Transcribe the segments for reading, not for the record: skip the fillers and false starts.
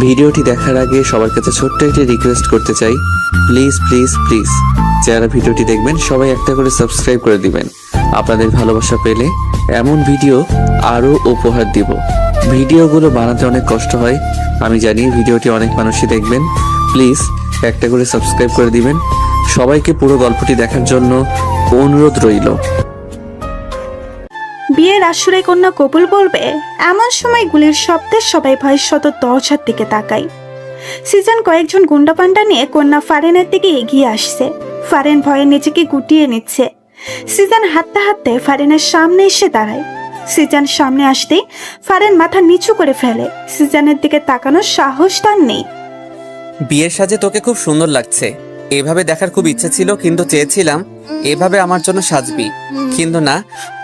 ভিডিওটি দেখার আগে সবার কাছে ছোট্ট একটি রিকোয়েস্ট করতে চাই, প্লিজ প্লিজ প্লিজ যারা ভিডিওটি দেখবেন সবাই একটা করে সাবস্ক্রাইব করে দিবেন। আপনাদের ভালোবাসা পেলে এমন ভিডিও আরও উপহার দিব। ভিডিওগুলো বানাতে অনেক কষ্ট হয়, আমি জানি। ভিডিওটি অনেক মানুষই দেখবেন, প্লিজ একটা করে সাবস্ক্রাইব করে দিবেন। সবাইকে পুরো গল্পটি দেখার জন্য অনুরোধ রইল। বিয়ের আসরে কন্যা কবুল বলবে এমন সময় গুলির শব্দে সবাই ভয়ের শত দরজার দিকে তাকায়। সিজন কয়েকজন গুন্ডাপান্ডা নিয়ে কন্যা ফারেনের দিকে এগিয়ে আসছে। ফারেন ভয়ে নিজেকে গুটিয়ে নিচ্ছে। সিজন হাঁটতে হাঁটতে ফারেনের সামনে এসে দাঁড়ায়। সিজন সামনে আসতেই ফারেন মাথা নিচু করে ফেলে। সিজনের দিকে তাকানোর সাহস তার নেই। বিয়ের সাজে তোকে খুব সুন্দর লাগছে। এভাবে দেখার খুব ইচ্ছে ছিল, কিন্তু চেয়েছিলাম এভাবে আমার জন্য সাজবি, কিন্তু না,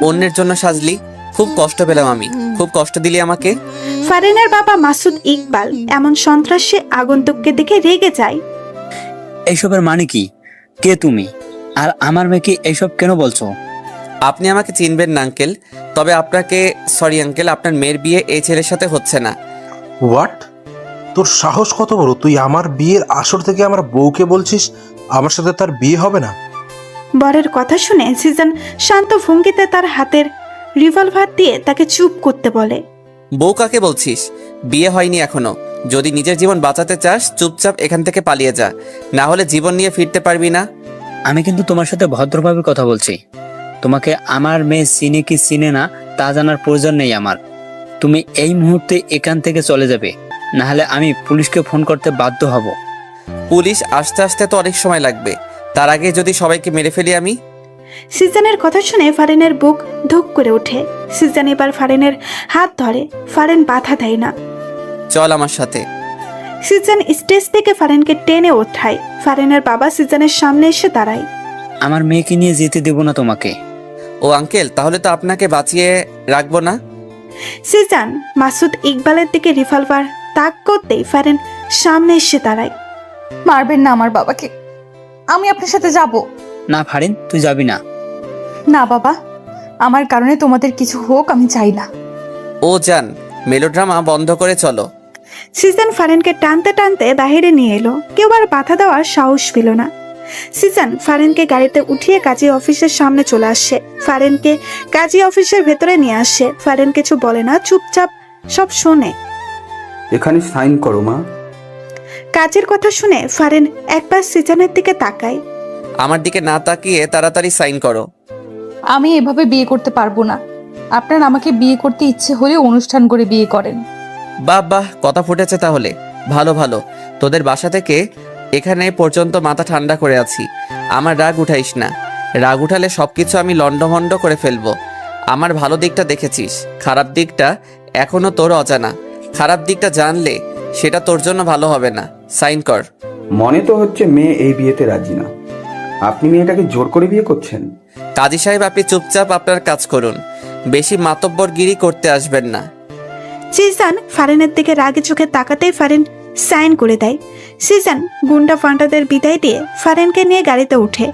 অন্যের জন্য সাজলি। খুব কষ্ট পেলাম আমি, খুব কষ্ট দিলি আমাকে। ফারেনের বাবা মাসুদ ইকবাল এমন সন্ত্রাসী আগন্তুককে দেখে রেগে যায়। এইসবের মানে কি? কে তুমি? আর আমার মেয়েকে এইসব কেন বলছো? আপনি আমাকে চিনবেন না আঙ্কেল, তবে আপনাকে সরি আঙ্কেল, আপনার মেয়ের বিয়ে এই ছেলের সাথে হচ্ছে না। হোয়াট? তোর সাহস কত বড়? তুই আমার বিয়ের আসর থেকে আমার বউকে বলছিস আমার সাথে তার বিয়ে হবে না? বরের কথা শুনে সিজন শান্ত ভঙ্গিতে তার হাতের রিভলভার দিয়ে তাকে চুপ করতে বলে। বউ কাকে বলছিস? বিয়ে হয়নি এখনো। যদি নিজের জীবন বাঁচাতে চাস চুপচাপ এখান থেকে পালিয়ে যা, না হলে জীবন নিয়ে ফিরতে পারবি না। আমি কিন্তু তোমার সাথে ভদ্রভাবে কথা বলছি। তোমাকে আমার মেয়ে চিনে কি চিনে না তা জানার প্রয়োজন নেই আমার। তুমি এই মুহূর্তে এখান থেকে চলে যাবে, না হলে আমি পুলিশকে ফোন করতে বাধ্য হব। পুলিশ আসতে আসতে তো অনেক সময় লাগবে, তার আগে যদি সবাইকে মেরে ফেলি আমি। সিজনের কথা শুনে ফারেনের বুক ধুক করে ওঠে। সিজন এবার ফারেনের হাত ধরে। ফারেন বাধা দেয় না। চল আমার সাথে। সিজন স্টেজ থেকে ফারেনকে টেনে ওঠায়। ফারেনের বাবা সিজনের সামনে এসে দাঁড়ায়। আমার মেয়েকে নিয়ে যেতে দেব না তোমাকে। ও আঙ্কেল, তাহলে তো আপনাকে বাঁচিয়ে রাখবো না। সিজন মাসুদ ইকবালের দিকে রিভলভার তাক করতেই ফারেন সামনে এসে দাঁড়ায়। মারবেন না আমার বাবাকে, আমি আপনার সাথে যাব না ফারিন, তুই যাবি না। না বাবা, আমার কারণে তোমাদের কিছু হোক আমি চাই না। ও যান, মেলোড্রামা বন্ধ করে চলো। সিজন ফারেনকে টানতে টানতে বাহিরে নিয়ে এলো। কেউ আর বাধা দেওয়ার সাহস পেল না। সিজন ফারেনকে গাড়িতে উঠিয়ে কাজী অফিসের সামনে চলে আসে। ফারেনকে কাজী অফিসের ভেতরে নিয়ে আসে। ফারেন কিছু বলে না, চুপচাপ সব শোনে। এখানে সাইন করো মা। কাজের কথা শুনে ফারেন একবার সিজনের দিকে তাকায়। আমার দিকে না তাকিয়ে তাড়াতাড়ি সাইন করো। আমি এভাবে বিয়ে করতে পারবো না। আপনার আমাকে বিয়ে করতে ইচ্ছে হলে অনুষ্ঠান করে বিয়ে করেন। বাহ বাহ, কথা ফুটেছে তাহলে। ভালো ভালো, তোদের বাসা থেকে এখানে পর্যন্ত মাথা ঠান্ডা করে আছি। আমার রাগ উঠাইস না, রাগ উঠালে সবকিছু আমি লন্ডভন্ড করে ফেলবো। আমার ভালো দিকটা দেখেছিস, খারাপ দিকটা এখনো তোর অজানা। খারাপ দিকটা জানলে সেটা তোর জন্য ভালো হবে না। সাইন কর। মনে তো হচ্ছে মেয়ে এই বিয়েতে রাজি না। আপনি মেয়েটাকে জোর করে বিয়ে করছেন? কাজী সাহেব, আপনি চুপচাপ আপনার কাজ করুন, বেশি মাতব্বরগিরি করতে আসবেন না। সিজন ফারেনের দিকে রাগে চোখে তাকাতেই ফারেন সাইন করে দেয়। সিজন গুন্ডা ফান্ডাদের বিদায় দিয়ে ফারেনকে নিয়ে গাড়িতে উঠে।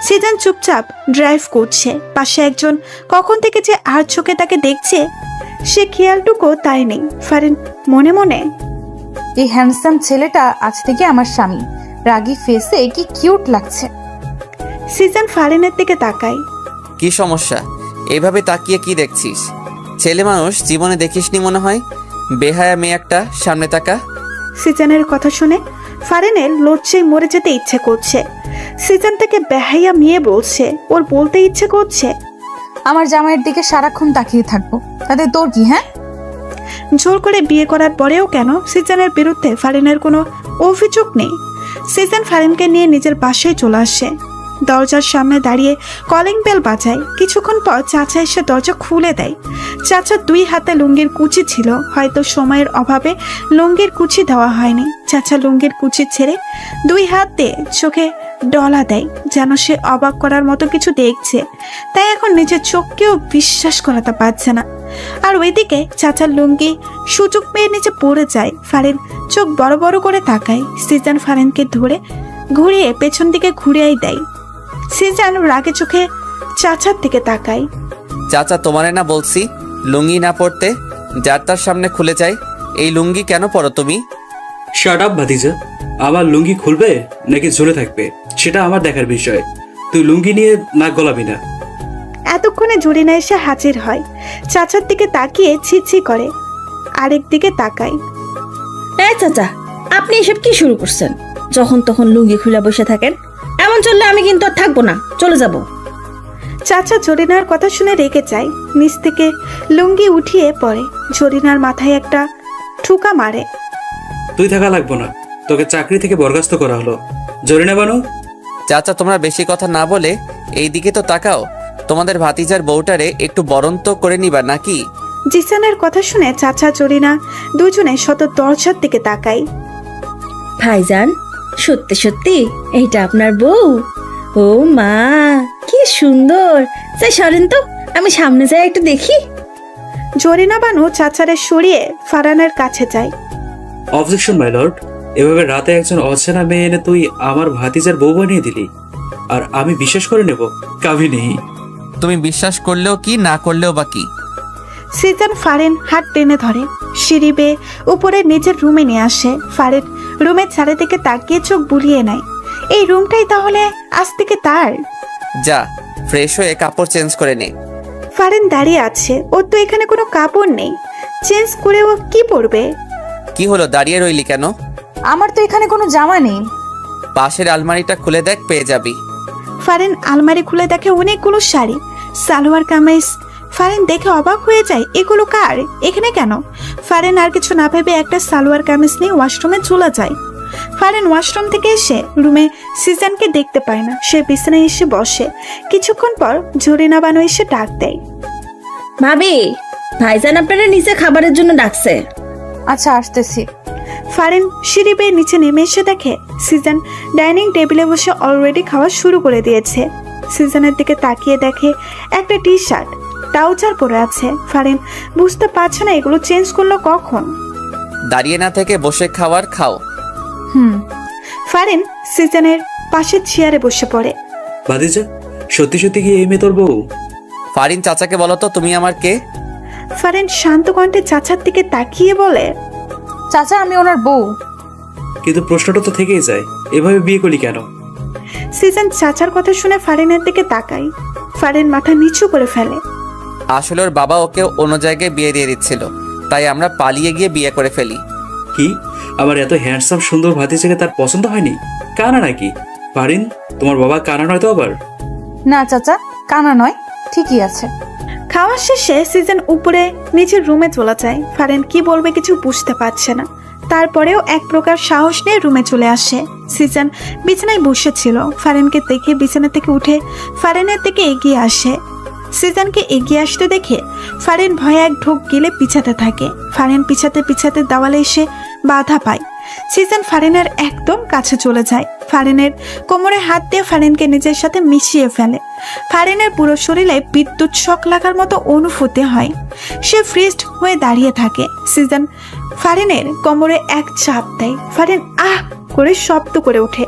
সিজন চুপচাপ ড্রাইভ করছে। পাশে একজন কখন থেকে যে আর চোখে তাকে দেখছে সে খেয়ালটুকু তাই নেই। ফারেন মনে মনে, এই হ্যান্ডসাম ছেলেটা আজ থেকে আমার স্বামী। রাগী ফেসে কি কিউট লাগছে। সিজন ফারেনের দিকে তাকায়। কি সমস্যা? এভাবে তাকিয়ে কি দেখছিস? ছেলে মানুষ জীবনে দেখিসনি মনে হয়। বেহায়া মেয়ে একটা, সামনে তাকা। সিজনের কথা শুনে ফারেনের লজ্জায় মরে যেতে ইচ্ছে করছে। সিজন থেকে বেহাইয়া মেয়ে বলছে, ওর বলতে ইচ্ছে করছে, আমার জামাইয়ের দিকে সারাক্ষণ তাকিয়ে থাকবো, তাতে তোর কি? হ্যাঁ, জোর করে বিয়ে করার পরেও কেন সিজনের বিরুদ্ধে ফারেনের কোনো অভিযোগ নেই। সিজন ফারেনকে নিয়ে নিজের বাসায় চলে আসে। দরজার সামনে দাঁড়িয়ে কলিং বেল বাজায়। কিছুক্ষণ পর চাচা এসে দরজা খুলে দেয়। চাচা দুই হাতে লুঙ্গির কুচি ছিল, হয়তো সময়ের অভাবে লুঙ্গির কুচি দেওয়া হয়নি। চাচা লুঙ্গির কুচি ছেড়ে দুই হাত দিয়ে চোখে ডলা দেয়, যেন সে অবাক করার মতো কিছু দেখছে। তাই এখন নিজের চোখকেও বিশ্বাস করাতে পারছে না। আর ওইদিকে চাচার লুঙ্গি সুযোগ পেয়ে নিচে পড়ে যায়। ফারেন চোখ বড় বড় করে তাকায়। সিজন ফারেনকে ধরে ঘুরিয়ে পেছন দিকে ঘুরিয়েই দেয়। সিজন রাগে চোখে চাচার দিকে তাকায়। চাচা, তোমারে না বলছি লুঙ্গি না পরতে? যার তার সামনে খুলে যায়। এই লুঙ্গি কেন পরো তুমি? শাট আপ ভাতিজা, আমার লুঙ্গি খুলবে নাকি ঝুলে থাকবে সেটা আমার দেখার বিষয়। তুই লুঙ্গি নিয়ে নাক গলাবি না। এতক্ষণে জরিনা এসে হাজির হয়। চাচার দিকে তাকিয়ে ছি করে, আরেক দিকে তাকায়। চাচা, আপনি এসব কি শুরু করছেন? যখন তখন লুঙ্গি খুলে বসে থাকেন, এমন চললে আমি কিন্তু আর থাকবো না, চলে যাব। চাচা জরিনার কথা শুনে রেগে যায়, নিচ থেকে লুঙ্গি উঠিয়ে পড়ে। জরিনার মাথায় একটা ঠুকা মারে। তুই থাকা লাগবো না, তোকে চাকরি থেকে বরখাস্ত করা হলো। জরিনা বানু, চাচা তোমরা বেশি কথা না বলে এই দিকে তো তাকাও। তোমাদের ভাতিজার বউটারে একটু বরন্ত করে নিবা নাকি? জিসানের কথা শুনে চাচা জরিনা দুজনে শত দরজার দিকে তাকায়। ভাইজান, সত্যি সত্যি এইটা আপনার বউ? ও মা, কি সুন্দর! যাই সরেন তো, আমি সামনে যাই একটু দেখি। জরিনা বানু চাচারে সরিয়ে ফারানের কাছে যায়। Objection my lord. এভাবে রাতে একজন অচেনা মেয়ে এনে তুই আমার ভাতিজার বউ বানিয়ে দিলি, আর আমি বিশ্বাস করে নেব? কাভি নেই। তুমি বিশ্বাস করলেও কি, না করলেও বা কি? সিজন ফারেন হাত টেনে ধরে, সিঁড়ি বেয়ে উপরে নিজের রুমে নিয়ে আসে। ফারেন রুমের চারিদিকে তাকিয়ে চোখ বুলিয়ে নেয়। এই রুমটাই তাহলে আজ থেকে তার। যা, ফ্রেশ হয়ে কাপড় চেঞ্জ করে নে। ফারেন দাঁড়িয়ে আছে, ওর তো এখানে কোনো কাপড় নেই, চেঞ্জ করে ও কি পরবে? কি হলো, দাঁড়িয়ে রইলি কেন? আমার তো এখানে কোনো জামা নেই। পাশের আলমারিটা খুলে দেখ, পেয়ে যাবি। ফারেন আলমারি খুলে দেখে অনেকগুলো শাড়ি, সালোয়ার কামিজ। ফারেন দেখে অবাক হয়ে যায়, এগুলো কার, এখানে কেন? ফারেন আর কিছু না ভেবে একটা সালোয়ার কামিজ নিয়ে ওয়াশরুমে চলে যায়। ফারেন ওয়াশরুম থেকে এসে রুমে সিজানকে দেখতে পায় না। সে বিছানায় এসে বসে। কিছুক্ষণ পর জরিনা বানু এসে ডাক দেয়। ভাবি, ভাইজান আপনারা নিচে খাবারের জন্য ডাকছে। আচ্ছা, আসতেছি। ফারেন সিঁড়ি বেয়ে নিচে নেমে এসে দেখে সিজন ডাইনিং টেবিলে বসে অলরেডি খাওয়া শুরু করে দিয়েছে। সিজনের দিকে তাকিয়ে দেখে একটা টি শার্ট ট্রাউজার পরে আছে। ফারেন বুঝতে পারছে না এগুলো চেঞ্জ করলো কখন। দাঁড়িয়ে না থেকে বসে খাওয়ার খাও। ফারেন সিজনের পাশের চেয়ারে বসে পড়ে। ভাতিজা, সত্যি সত্যি কি এই মেয়ে তোর বউ? ফারিন, চাচাকে বলো তো তুমি আমার কে? ফারেন শান্ত কণ্ঠে চাচার দিকে তাকিয়ে বলে, চাচা, আমি ওনার বউ। কিন্তু প্রশ্নটা তো থেকেই যায়, এভাবে বিয়ে করলি কেন? সিজন চাচার কথা শুনে ফারেনের দিকে তাকায়। ফারেন মাথা নিচু করে ফেলে। আসলে ওর বাবা ওকে অন্য জায়গায় বিয়ে দিয়ে দিচ্ছিল, তাই আমরা পালিয়ে গিয়ে বিয়ে করে ফেলি। কি, আমার এত হ্যান্ডসাম সুন্দর ভাতিজাকে তার পছন্দ হয়নি? কানা নাকি? পারিন, তোমার বাবা কানা নয় তো আবার? না চাচা, কানা নয়, ঠিকই আছে। খাওয়া শেষে সিজন উপরে নিজের রুমে চলে যায়। ফারেন কি বলবে কিছু বুঝতে পারছে না। তারপরেও এক প্রকার সাহস নিয়ে রুমে চলে আসে। সিজন বিছানায় বসেছিল। ফারেনকে দেখে বিছানা থেকে উঠে ফারেনের দিকে এগিয়ে আসে। সিজনকে এগিয়ে আসতে দেখে ফারেন ভয়ে এক ঢোক গিলে পিছাতে থাকে। ফারেন পিছাতে দেওয়ালে এসে বাধা পায়। সিজন ফারেনের একদম কাছে চলে যায়। ফারেনের কোমরে হাত দিয়ে ফারেনকে নিজের সাথে মিশিয়ে ফেলে। ফারেনের পুরো শরীরে বিদ্যুৎ শক লাগার মতো অনুভূতি হয়। সে ফ্রিজড হয়ে দাঁড়িয়ে থাকে। সিজন ফারেনের কোমরে এক চাপ দেয়। ফারেন আহ করে শব্দ করে ওঠে।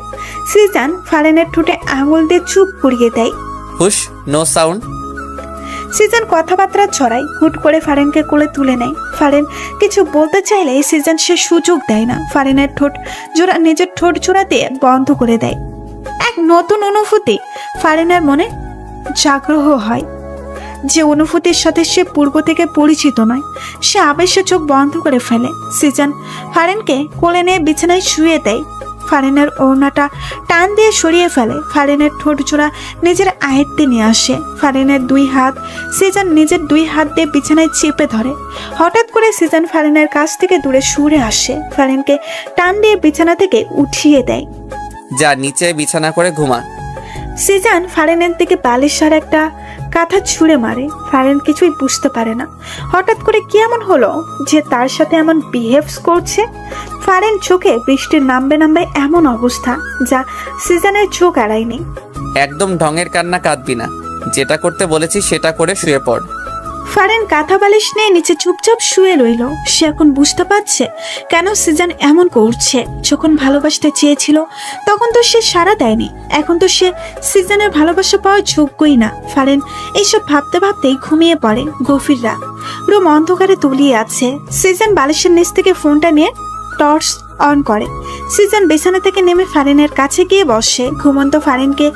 সিজন ফারেনের ঠোঁটে আঙুল দিয়ে চুপ করিয়ে দেয়। হুশ, নো সাউন্ড। সিজন কথাবার্তা ছড়ায়। হুট করে ফারেনকে কোলে তুলে নেয়। ফারেন কিছু বলতে চাইলে সিজন সে সুযোগ দেয় না। ফারেনের নিজের ঠোঁট জোড়া দিয়ে বন্ধ করে দেয়। এক নতুন অনুভূতি ফারেনের মনে জাগ্রহ হয়, যে অনুভূতির সাথে সে পূর্ব থেকে পরিচিত নয়। সে আবেশে চোখ বন্ধ করে ফেলে। সিজন ফারেনকে কোলে নিয়ে বিছানায় শুয়ে দেয়। ফারেনের ওড়নাটা টান দিয়ে সরিয়ে ফেলে। ফারেনের ঠোঁট জোড়া নিজের আয়ত্তে নিয়ে আসে। ফারেনের দুই হাত সিজন নিজের দুই হাত দিয়ে বিছানায় চেপে ধরে। হঠাৎ করে সিজন ফারেনের কাছ থেকে দূরে সরে আসে। ফারেনকে টান দিয়ে বিছানা থেকে উঠিয়ে দেয়। যা, নিচে বিছানা করে ঘুমা। সিজন ফারেনের দিকে বালিশার একটা কাঁথা ছুঁড়ে মারে। ফারেন কিছুই বুঝতে পারে না হঠাৎ করে কি এমন হলো যে তার সাথে এমন বিহেভস করছে। ফারেন চোখে বৃষ্টির নামবে এমন অবস্থা যা সিজনের চোখ এড়ায়নি। একদম ঢঙের কান্না কাঁদবি না, যেটা করতে বলেছি সেটা করে শুয়ে পড়। ফারেন কাঁথা বালিশ নিয়ে নিচে চুপচাপ শুয়ে রইল। সে এখন বুঝতে পারছে কেন সিজন এমন করছে। যখন ভালোবাসতে চেয়েছিল তখন তো সে সাড়া দেয়নি। এখন তো সে সিজনের ভালোবাসা পাওয়ার যোগ্যই না। ফারেন এইসব ভাবতে ভাবতেই ঘুমিয়ে পড়ে। গভীর রাত, রুম অন্ধকারে তলিয়ে আছে। সিজন বালিশের নিচ থেকে ফোনটা নিয়ে টর্চ অন করে। সিজন বিছানা থেকে নেমে ফারিনের কাছে গিয়ে বসে। ঘুমন্ত ফারিনকে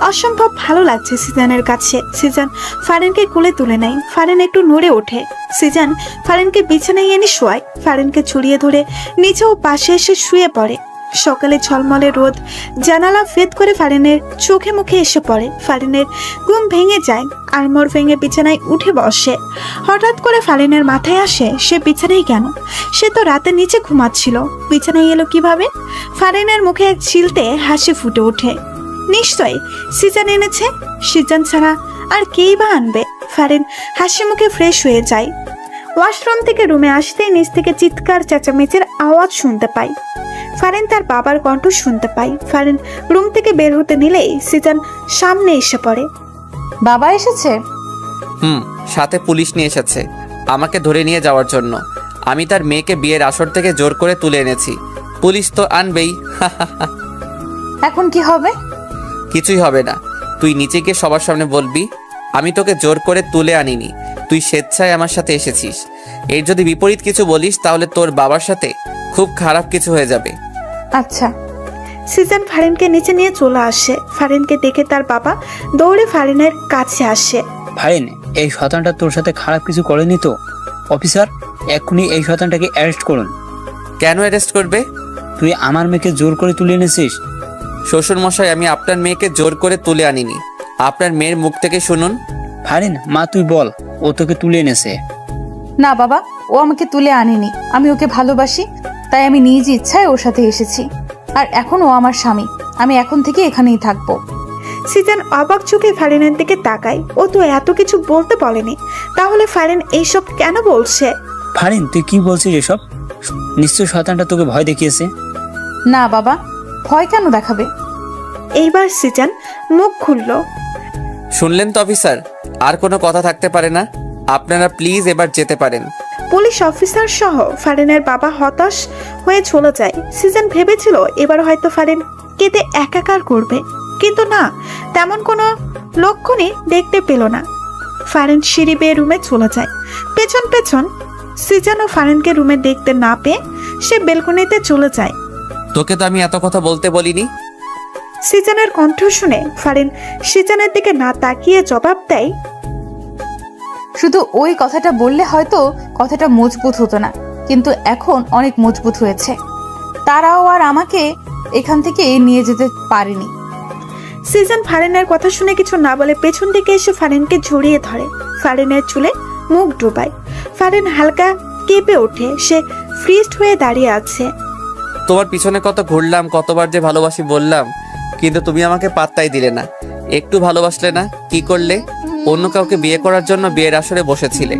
অসম্ভব ভালো লাগছে সিজনের কাছে। সিজন ফারিনকে কোলে তুলে নেয়। ফারিন একটু নড়ে ওঠে। সিজন ফারিনকে বিছানায় এনে শোয়ায়। ফারিনকে ছড়িয়ে ধরে নিচেও পাশে এসে শুয়ে পড়ে। সকালে ঝলমলে রোদ জানালা ভেদ করে ফারিনের চোখে মুখে এসে পড়ে। ফারিনের ঘুম ভেঙে যায়। আড়মোড় ভেঙে বিছানায় উঠে বসে। হঠাৎ করে ফারিনের মাথায় আসে সে বিছানায় কেন? সে তো রাতে নিচে ঘুমাচ্ছিল, বিছানায় এলো কিভাবে? ফারিনের মুখে এক চিলতে হাসি ফুটে ওঠে। নিশ্চয়ই সিজন এনেছে। সিজন ছাড়া আর কেই বা আনবে? ফারিন হাসি মুখে ফ্রেশ হয়ে যায়। ওয়াশরুম থেকে রুমে আসতেই নিচ থেকে চিৎকার চেঁচামেচির আওয়াজ শুনতে পায়। ফারিন তার বাবার কণ্ঠ শুনতে পায়। ফারিন রুম থেকে বের হতে নিলেই সিজন সামনে এসে পড়ে। বাবা এসেছে? সাথে পুলিশ নিয়ে এসেছে আমাকে ধরে নিয়ে যাওয়ার জন্য। আমি তার মেয়েকে বিয়ের আসর থেকে জোর করে তুলে এনেছি। পুলিশ তো আনবেই। এখন কি হবে? কিছুই হবে না। তুই নিচে গিয়ে সবার সামনে বলবি আমি তোকে জোর করে তুলে আনিনি, তুই স্বেচ্ছায় আমার সাথে এসেছিস। এর যদি বিপরীত কিছু বলিস তাহলে তোর বাবার সাথে খুব খারাপ কিছু হয়ে যাবে। আচ্ছা। সিজন ফারিনকে নিচে নিয়ে চলে আসে। ফারিনকে দেখে তার বাবা দৌড়ে ফারিনের কাছে আসে। ফারিন, এই শয়তানটা তোর সাথে খারাপ কিছু করেনি তো? অফিসার, এক্ষুনি এই শয়তানটাকে অ্যারেস্ট করুন। কেন অ্যারেস্ট করবে? তুই আমার মেয়েকে জোর করে তুলে এনেছিস। শ্বশুর মশাই, আমি আপনার মেয়েকে জোর করে তুলে আনিনি। আপনার মেয়ের মুখ থেকে শুনুন। ফারিন, মা তুই বল, ও তোকে তুলে এনেছে। না বাবা, ও আমাকে তুলে আনেনি। আমি ওকে ভালোবাসি, তাই আমি নিজ ইচ্ছায় ওর সাথে এসেছি। আর এখন ও আমার স্বামী। আমি এখন থেকে এখানেই থাকবো। সিজন অবাক চোখে ফারিনের দিকে তাকায়। ও তো এত কিছু বলতে বলেনি, তাহলে ফারিন এইসব কেন বলছে? ফারিন, তুই কি বলছিস এসব? নিশ্চয় শয়তানটা তোকে ভয় দেখিয়েছে। না বাবা, ভয় কেন দেখাবে? এইবার সিজন মুখ খুলল। শুনলেন তো অফিসার, আর কোনো কথা থাকতে পারে না। আপনারা প্লিজ এবার যেতে পারেন। পুলিশ অফিসার সহ ফারিনের বাবা হতাশ হয়ে চলে যায়। সিজন ভেবেছিল এবার হয়তো ফারিন কেঁদে একাকার করবে, কিন্তু না, তেমন কোনো লক্ষণই দেখতে পেল না। ফারিন সিঁড়ি বেয়ে রুমে চলে যায়। পেছন পেছন সিজন ও ফারিনকে রুমে দেখতে না পেয়ে সে বেলকনিতে চলে যায়। তোকে তো আমি এত কথা বলতে বলিনি। সিজনের কণ্ঠ শুনে ফারিন সিজনের দিকে না তাকিয়ে জবাব দেয়, শুধু ওই কথাটা বললে হয়তো কথাটা মজবুত হতো না, কিন্তু এখন অনেক মজবুত হয়েছে। তারাও আর আমাকে এখান থেকে নিয়ে যেতে পারেনি। সিজন ফারিনের কথা শুনে কিছু না বলে পেছন দিকে এসে ফারিনকে জড়িয়ে ধরে। ফারিনের চুলে মুখ ডুবায়। ফারিন হালকা কেঁপে ওঠে। সে ফ্রিজড হয়ে দাঁড়িয়ে আছে। তোমার পিছনে কত ঘুরলাম, কতবার যে ভালোবাসি বললাম, কিন্তু তুমি আমাকে পাত্তাই দিলে না। একটু ভালোবাসলে না, কি করলে? অন্য কাউকে বিয়ে করার জন্য বিয়ের আসরে বসেছিলে।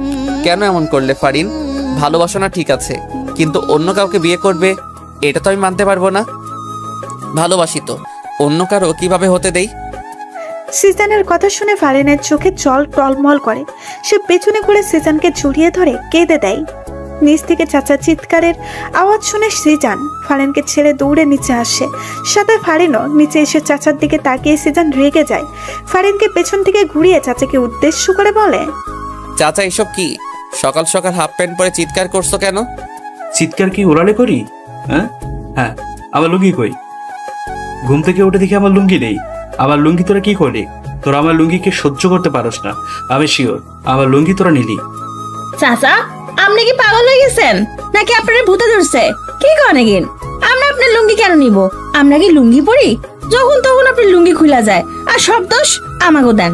কেন এমন করলে ফারিন? ভালোবাসো না ঠিক আছে, কিন্তু অন্য কাউকে বিয়ে করবে এটা তো আমি মানতে পারবো না। ভালোবাসি তো, অন্য কারো কিভাবে হতে দেই? সিজনের কথা শুনে ফারিনের চোখে জল টলমল করে। সে পেছনে ঘুরে সিজনকে জড়িয়ে ধরে কেঁদে দেয়। নিচ থেকে চাচার চিৎকারের আওয়াজ শুনে সিজান ফারিনকে ছেড়ে দৌড়ে নিচে আসে। সাথে ফারিনও নিচে এসে চাচার দিকে তাকিয়ে সিজান রেগে যায়। ফারিনকে পেছন থেকে ঘুরিয়ে চাচাকে উদ্দেশ্য করে বলে, চাচা এসব কি? সকাল সকাল হাফ প্যান্ট পরে চিৎকার করছো কেন? চিৎকার কি ওরালে করি? হ্যাঁ হ্যাঁ, আমার লুঙ্গি কই? ঘুম থেকে উঠে দেখি আমার লুঙ্গি নেই। আমার লুঙ্গি তোরা কি করলি? তোরা আমার লুঙ্গিকে সহ্য করতে পারস না, আমি শিওর। আমার লুঙ্গি তোরা নিলি। চাচা, আপনি কি পাগল হয়ে গেছেন নাকি আপনার ভূতে ধরছে? কি করেন? আমরা আপনার লুঙ্গি কেন নিব? আমরা কি লুঙ্গি পরি? যখন তখন আপনার লুঙ্গি খুলা যায়, আর সব দোষ আমাকে দেন।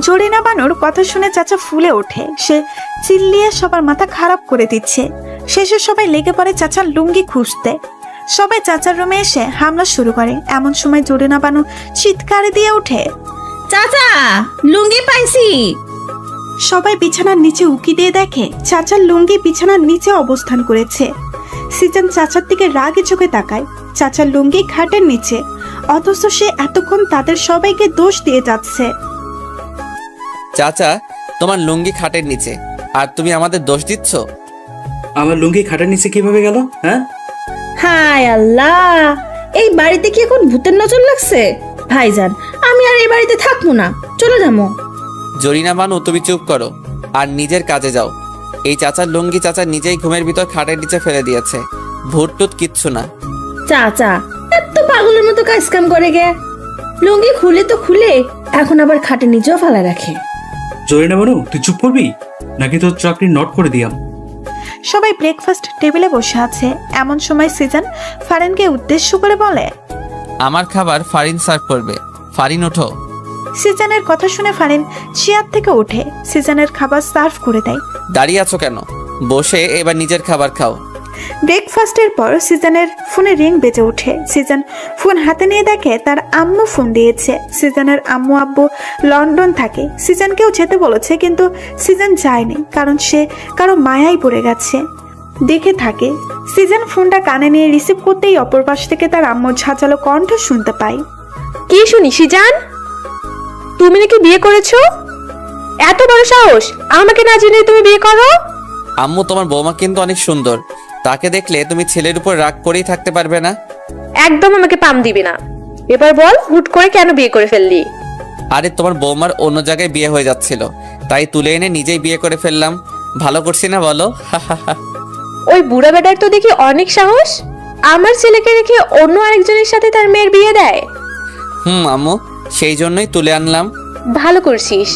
জরিনা বানুর কথা শুনে চাচা ফুলে ওঠে। সে চিল্লিয়ে সবার মাথা খারাপ করে দিচ্ছে। শেষে সবাই লেগে পড়ে চাচার লুঙ্গি খুঁজতে। সবাই চাচার রুমে এসে হামলা শুরু করে। এমন সময় জরিনা বানু চিৎকার দিয়ে ওঠে, চাচা, লুঙ্গি পাইছি। সবাই বিছানার নিচে উকি দিয়ে দেখে চাচার লুঙ্গি বিছানার নিচে অবস্থান করেছে। সিজন চাচার দিকে রাগে চোখে তাকায়। চাচার লুঙ্গি খাটের নিচে, অথচ সে এতক্ষণ তাদের সবাইকে দোষ দিয়ে যাচ্ছে। চাচা, তোমার লুঙ্গি খাটের নিচে, আর তুমি আমাদের দোষ দিচ্ছ? আমার লুঙ্গি খাটের নিচে কিভাবে গেল? হ্যাঁ, হায় আল্লাহ, এই বাড়িতে কি এখন ভূতের নজর লাগছে? ভাইজান, আমি আর এই বাড়িতে থাকবো না, চলে যাবো। জরিনা বানু, তুমি চুপ করো আর নিজের কাজে যাও। এই চাচার লুঙ্গি চাচা নিজেই ঘুমের ভিতর খাটের নিচে ফেলে দিয়েছে। ভূত টুত কিচ্ছু না। চাচা এত পাগলের মতো কাজ কাম করে গে, লুঙ্গি খুলে তো খুলে এখন আবার খাটে নিচেও ফালা রাখে। জরিনা বানু, তুই চুপ করবি নাকি তোর চাকরি নট করে দিয়াম? সবাই ব্রেকফাস্ট টেবিলে বসে আছে। এমন সময় সিজন ফারিনকে উদ্দেশ্য করে বলে, আমার খাবার ফারিন সার্ভ করবে। ফারিন ওঠো। সিজনের কথা শুনে ফারিন চেয়ার থেকে ওঠে, সিজনের খাবার সার্ভ করে দেয়। দাঁড়িয়ে আছো কেন? বসে এবার নিজের খাবার খাও। ব্রেকফাস্টের পর সিজনের ফোনে রিং বেজে ওঠে। সিজন ফোন হাতে নিয়ে দেখে তার আম্মু ফোন দিয়েছে। সিজনের আম্মু আব্বু লন্ডন থাকে, সিজনকেও যেতে বলেছে, কিন্তু সিজন যায়নি কারণ সে কারো মায়ায় পড়ে গেছে। দেখে থাকে সিজন ফোনটা কানে নিয়ে রিসিভ করতেই অপর পাশ থেকে তার আম্মুর ঝাঁঝালো কণ্ঠ শুনতে পায়। কি শুনি সিজান, তুমি নাকি বিয়ে করেছো? এত বড় সাহস, আমাকে না জেনে তুমি বিয়ে করো? আম্মু, তোমার বৌমা কিন্তু অনেক সুন্দর, তাকে দেখলে তুমি ছেলের উপর রাগ করেই থাকতে পারবে না। একদম আমাকে পাম দিবি না। এবার বল, হুট করে কেন বিয়ে করে ফেললি? আরে তোমার বৌমার অন্য জায়গায় বিয়ে হয়ে যাচ্ছিল, তাই তুলে এনে নিজেই বিয়ে করে ফেললাম। ভালো করছি না বলো? ওই বুড়া বেটার তো দেখি অনেক সাহস, আমার ছেলেকে রেখে অন্য আরেকজনের সাথে তার মেয়ের বিয়ে দেয়। আম্মু, সেই জন্যই তুলে আনলাম। ভালো করছিস।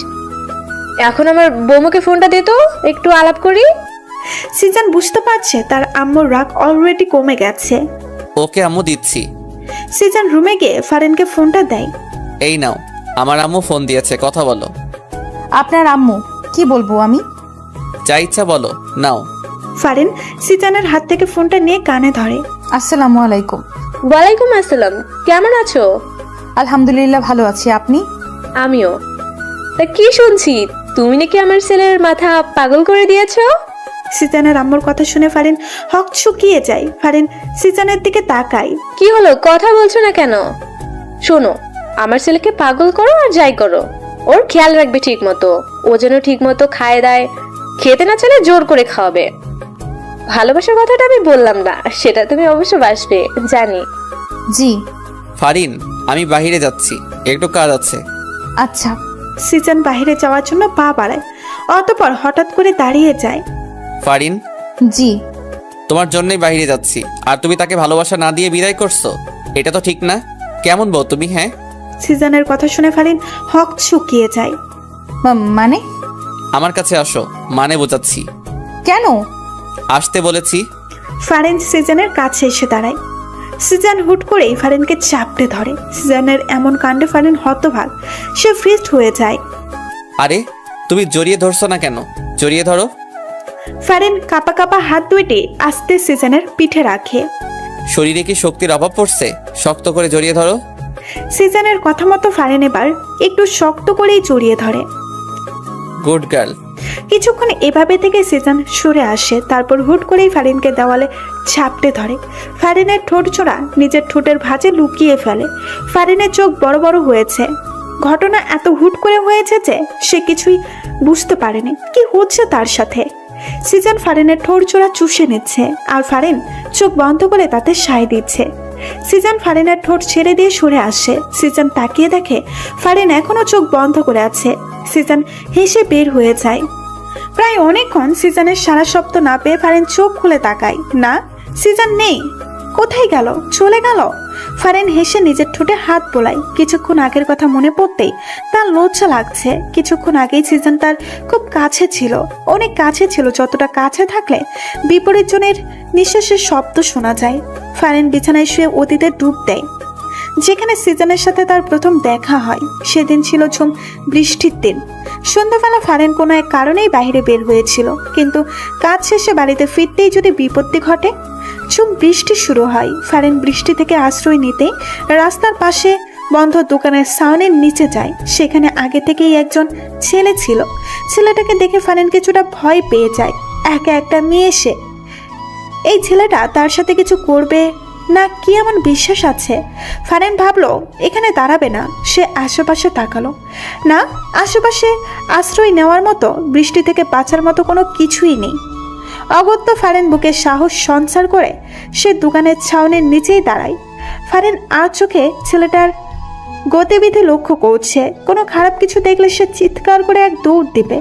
এখন আমার বৌমাকে ফোনটা দে তো, একটু আলাপ করি। সিজন বুঝতে পারছে তার আম্মুর রাগ অলরেডি কমে গেছে। ওকে আম্মু, দিচ্ছি। সিজন রুমে গিয়ে ফারিনকে ফোনটা দেয়। এই নাও, আমার আম্মু ফোন দিয়েছে, কথা বলো। আপনার আম্মু? কি বলবো আমি? যা ইচ্ছা বলো, নাও। ফারিন সিজনের হাত থেকে ফোনটা নিয়ে কানে ধরে। আসসালামু আলাইকুম। ওয়ালাইকুম আসসালাম, কেমন আছো? আলহামদুলিল্লাহ ভালো আছি, আপনি? আমিও। তা কি শুনছি, তুমি নাকি আমার ছেলের মাথা পাগল করে দিয়েছো? সিজনের আম্মুর কথা শুনে ফারিন হক চুকিয়ে যায়। ফারিন সিজনের দিকে তাকায়। কি হলো, কথা বলছো না কেন? শোনো, আমার ছেলেকে পাগল করো আর যাই করো, ওর খেয়াল রাখবে ঠিক মতো। ও যেন ঠিক মতো খায় দায়, খেতে না চাইলে জোর করে খাওয়াবে। ভালোবাসার কথাটা আমি বললাম না, সেটা তুমি অবশ্য বাসবে জানি। জি। ফারিন, আমি বাইরে যাচ্ছি, একটু কাজ আছে। আচ্ছা। সিজন বাইরে যাওয়ার জন্য পা বাড়ায়, অতঃপর হঠাৎ করে দাঁড়িয়ে যায়। ফারিন, জি। তোমার জন্যই বাইরে যাচ্ছি, আর তুমি তাকে ভালোবাসা না দিয়ে বিদায় করছো, এটা তো ঠিক না। কেমন বউ তুমি? হ্যাঁ, সিজনের কথা শুনে ফারিন হক চুকিয়ে যায়। মানে? আমার কাছে আসো, মানে বোঝাচ্ছি। কেন? আসতে বলেছি। ফারিন সিজনের কাছে এসে দাঁড়ায়। সিজন হুট করেই ফারিনকে চাপড়ে ধরে। সিজনের এমন কাণ্ডে ফারিন হতভাগ, সে ফ্রিজড হয়ে যায়। আরে তুমি জড়িয়ে ধরছো না কেন? জড়িয়ে ধরো। ফারিন কাপা কাপা হাত দুইটি আস্তে সিজনের পিঠে রাখে। শরীরে কি শক্তির অভাব পড়ছে? শক্ত করে জড়িয়ে ধরো। সিজনের কথা মতো ফারিন এবার একটু শক্ত করেই জড়িয়ে ধরে। Good girl. কিছুক্ষণ এভাবে থেকে সিজন সরে আসে, তারপর হুট করেই ফারিনকে দেওয়ালে ঝাপটে ধরে। ফারিনের ঠোঁট চোরা নিজের ঠোঁটের ভাঁজে লুকিয়ে ফেলে। ফারিনের চোখ বড় বড় হয়েছে। ঘটনা এত হুট করে হয়েছে যে সে কিছুই বুঝতে পারেনি কি হচ্ছে তার সাথে। সিজন ফারিনের ঠোঁট চোরা চুষে নিচ্ছে, আর ফারিন চোখ বন্ধ করে তাতে সায় দিচ্ছে। সিজন ফারিনের ঠোঁট ছেড়ে দিয়ে সরে আসে। সিজন তাকিয়ে দেখে ফারিন এখনো চোখ বন্ধ করে আছে। সিজন হেসে বের হয়ে যায়। প্রায় অনেকক্ষণ সিজনের সারা শব্দ না পেয়ে ফারিন চোখ খুলে তাকায়। না, সিজন নেই। কোথায় গেল? চলে গেল? ফারিন হেসে নিজের ঠোঁটে হাত বোলায়। কিছুক্ষণ আগের কথা মনে পড়তেই তার লজ্জা লাগছে। কিছুক্ষণ আগেই সিজন তার খুব কাছে ছিল, অনেক কাছে ছিল, যতটা কাছে থাকলে বিপরীত জনের নিঃশ্বাসের শব্দ শোনা যায়। ফারিন বিছানায় শুয়ে অতীতে ডুব দেয়। যেখানে সিজনের সাথে তার প্রথম দেখা হয় সেদিন ছিল ঝুম বৃষ্টির দিন। সন্ধ্যাবেলা ফারিন কোনো এক কারণেই বাইরে বের হয়েছিল, কিন্তু কাজ শেষে বাড়িতে ফিরতেই যদি বিপত্তি ঘটে। ঝুম বৃষ্টি শুরু হয়। ফারিন বৃষ্টি থেকে আশ্রয় নিতে রাস্তার পাশে বন্ধ দোকানের সাউনের নিচে যায়। সেখানে আগে থেকেই একজন ছেলে ছিল। ছেলেটাকে দেখে ফারিন কিছুটা ভয় পেয়ে যায়। একা একটা মেয়ে সে। এই ছেলেটা তার সাথে কিছু করবে না কি এমন বিশ্বাস আছে? ফারিন ভাবলো এখানে দাঁড়াবে না। সে আশেপাশে তাকালো। না, আশেপাশে আশ্রয় নেওয়ার মতো, বৃষ্টি থেকে বাঁচার মতো কোনো কিছুই নেই। অগত্য ফারিন বুকে সাহস সঞ্চার করে সে দোকানের ছাউনির নিচেই দাঁড়ায়। ফারিন আর চোখে ছেলেটার গতিবিধি লক্ষ্য করছে। কোনো খারাপ কিছু দেখলে সে চিৎকার করে এক দৌড় দিবে।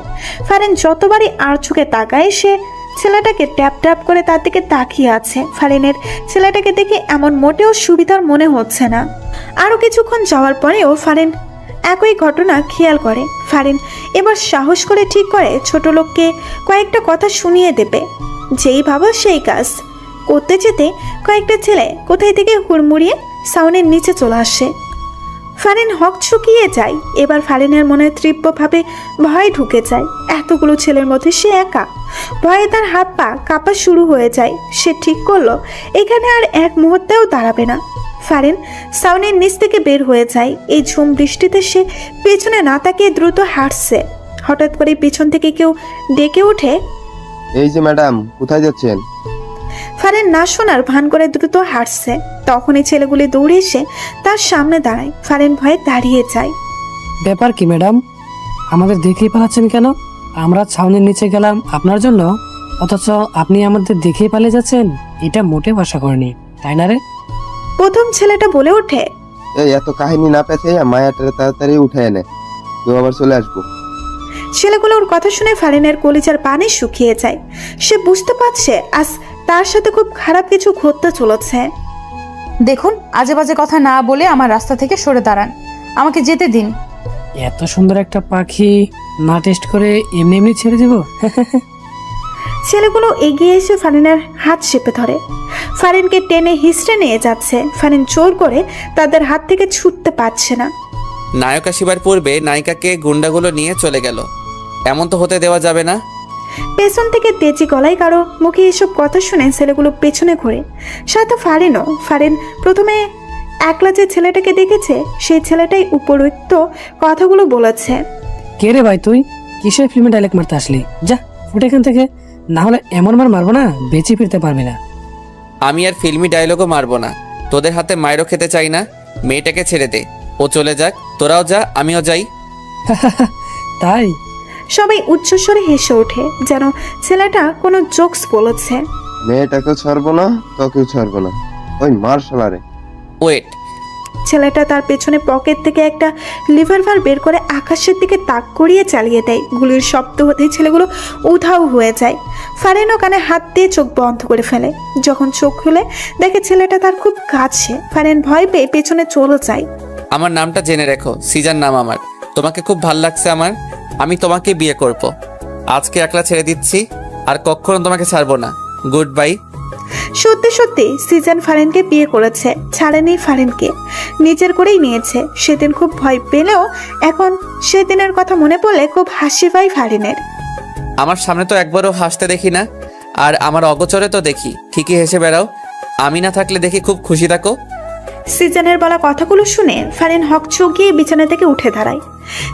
ফারিন যতবারই আর চোখে তাকায় সে ছেলেটাকে ট্যাপ ট্যাপ করে তার দিকে তাকিয়ে আছে। ফারিনের ছেলেটাকে দেখে এমন মোটেও সুবিধার মনে হচ্ছে না। আরও কিছুক্ষণ যাওয়ার পরেও ফারিন একই ঘটনা খেয়াল করে। ফারিন এবার সাহস করে ঠিক করে ছোট লোককে কয়েকটা কথা শুনিয়ে দেবে। যেই ভাবো সেই কাজ করতে যেতে কয়েকটা ছেলে কোথায় থেকে হুড়মুড়িয়ে সাউনের নিচে চলে আসে। ফারিন হক চুকিয়ে যায়। এবার ফারিনের মনে তীব্রভাবে ভয় ঢুকে যায়। এতগুলো ছেলের মধ্যে সে একা। ভয়ে তার হাত পা কাঁপা শুরু হয়ে যায়। সে ঠিক করলো এখানে আর এক মুহূর্তেও দাঁড়াবে না। ফারিন সাউনের নিচ থেকে বের হয়ে যায়। এই ঝুম বৃষ্টিতে সে পেছনে না তাকিয়ে দ্রুত হাঁটছে। হঠাৎ করে পিছন থেকে কেউ ডেকে ওঠে, এই যে ম্যাডাম, কোথায় যাচ্ছেন? ফারিন না শোনার ভান করে দ্রুত হাঁটছে। তখনই ছেলেগুলি দৌড়ে এসে তার সামনে দাঁড়ায়। ফারিন ভয়ে দাঁড়িয়ে যায়। ব্যাপার কি ম্যাডাম, আমাদের দেখেই পালাচ্ছেন কেন? আমরা ছাউনির নিচে গেলাম আপনার জন্য, অথচ আপনি আমাদের দেখেই পালিয়ে যাচ্ছেন? এটা মোটেও আশা করিনি, তাই না রে? প্রথম ছেলেটা বলে ওঠে, এই এত কাহিনী না পেছে মায়াটারে তাড়াতাড়ি উঠে এনে, কেউ আবার চলে আসবো। ছেলেগুলোর কথা শুনে ফারিনের কলিজার পানি শুকিয়ে যায়। সে বুঝতে পারছে আজ তার সাথে খুব খারাপ কিছু ঘটতে চলেছে। দেখুন, আজে বাজে কথা না বলে আমার রাস্তা থেকে সরে দাঁড়ান, আমাকে যেতে দিন। এত সুন্দর একটা পাখি না টেস্ট করে এমনি এমনি ছেড়ে দেব? ছেলেগুলো এগিয়ে এসে ফারিনের হাত চেপে ধরে। ফারিনকে টেনে হিসড়ে নিয়ে যাচ্ছে। ফারিন জোর করে তাদের হাত থেকে ছুটতে পারছে না। নায়ক আসিবার পূর্বে নায়িকাকে গুন্ডাগুলো নিয়ে চলে গেল। এমন তো হতে দেওয়া যাবে না। পেছন থেকে তেজি গলায় কারো মুখে এসব কথা শুনে ছেলেগুলো পেছনে ঘোরে। সাথে ফারিনও। ফারিন প্রথমে একলা যে ছেলেটাকে দেখেছে সেই ছেলেটাই উপরোক্ত কথাগুলো বলেছে। কে রে ভাই তুই? কিসের ফিল্মে ডায়লগ মারতে আসলি? যা ফুটে এখান থেকে, না হলে এমন মার মারবো না বেঁচে ফিরতে পারবি না। আমি আর ফিল্মি ডায়লগও মারবো না। তোদের হাতে মায়েরও খেতে চাই না। মেয়েটাকে ছেড়ে দে, ও চলে যাক। তোরাও যা, আমিও যাই। তাই? সবাই উচ্চস্বরে হেসে ওঠে, যেন ছেলেটা কোনো জোকস বলেছে। মেয়েটাকেও ছাড়বো না, তোকেও ছাড়বো না, ওই মার শালারে। ওয়েট, ছেলেটা তার পেছনে পকেট থেকে একটা লিভারভার বের করে আকাশের দিকে তাক করিয়ে চালিয়ে দেয়। গুলির শব্দ হতেই ছেলেগুলো উধাও হয়ে যায়। ফারিনও কানে হাত দিয়ে চোখ বন্ধ করে ফেলে। যখন চোখ খুলে দেখে ছেলেটা তার খুব কাছে। ফারিন ভয় পেয়ে পেছনে চলে যায়। আমার নামটা জেনে রেখো, সিজান নাম আমার। তোমাকে খুব ভাল লাগছে আমার। আমি তোমাকে বিয়ে করব। আজকে একলা ছেড়ে দিচ্ছি, আর কখনো তোমাকে ছাড়বো না। Good bye. সত্যি সত্যি সিজন ফারিনকে বিয়ে করেছে, ছাড়েনি ফারিনকে, নিজের করেই নিয়েছে। সেদিন খুব ভয় পেলেও এখন সেদিনের কথা মনে পড়লে খুব হাসি পায় ফারিনের। আমার সামনে তো একবারও হাসতে দেখি না, আর আমার অগোচরে তো দেখি ঠিকই হেসে বেড়াও। আমি না থাকলে দেখি খুব খুশি থাকো। সিজনের বলা কথাগুলো শুনে ফারিন হকচকিয়ে বিছানা থেকে উঠে দাঁড়ায়।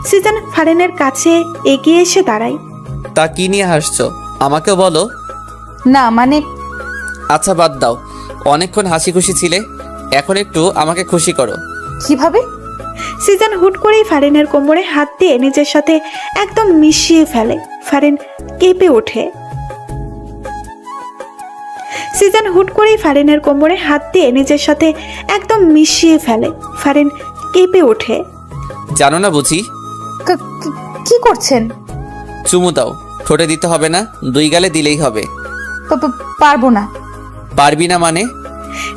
সিজন ফারিনের কাছে এগিয়ে এসে দাঁড়ায়। তা কি নিয়ে হাসছো? আমাকেও বলো। না মানে, আচ্ছা বাদ দাও, অনেকক্ষণ হাসি খুশি ছিলে, এখন একটু আমাকে খুশি করো। কিভাবে? সিজন হুট করেই ফারিনের কোমরে হাত দিয়ে নিজের সাথে একদম মিশিয়ে ফেলে। ফারিন কেঁপে ওঠে। সিজন হুট করেই ফারিনের কোমরে হাত দিয়ে নিজের সাথে একদম মিশিয়ে ফেলে। ফারিন কেঁপে ওঠে। জানো না বুঝি? কি করছেন? চুমু দাও। ঠোঁটে দিতে হবে না, দুই গালে দিলেই হবে। পারবো না। পারবি না মানে?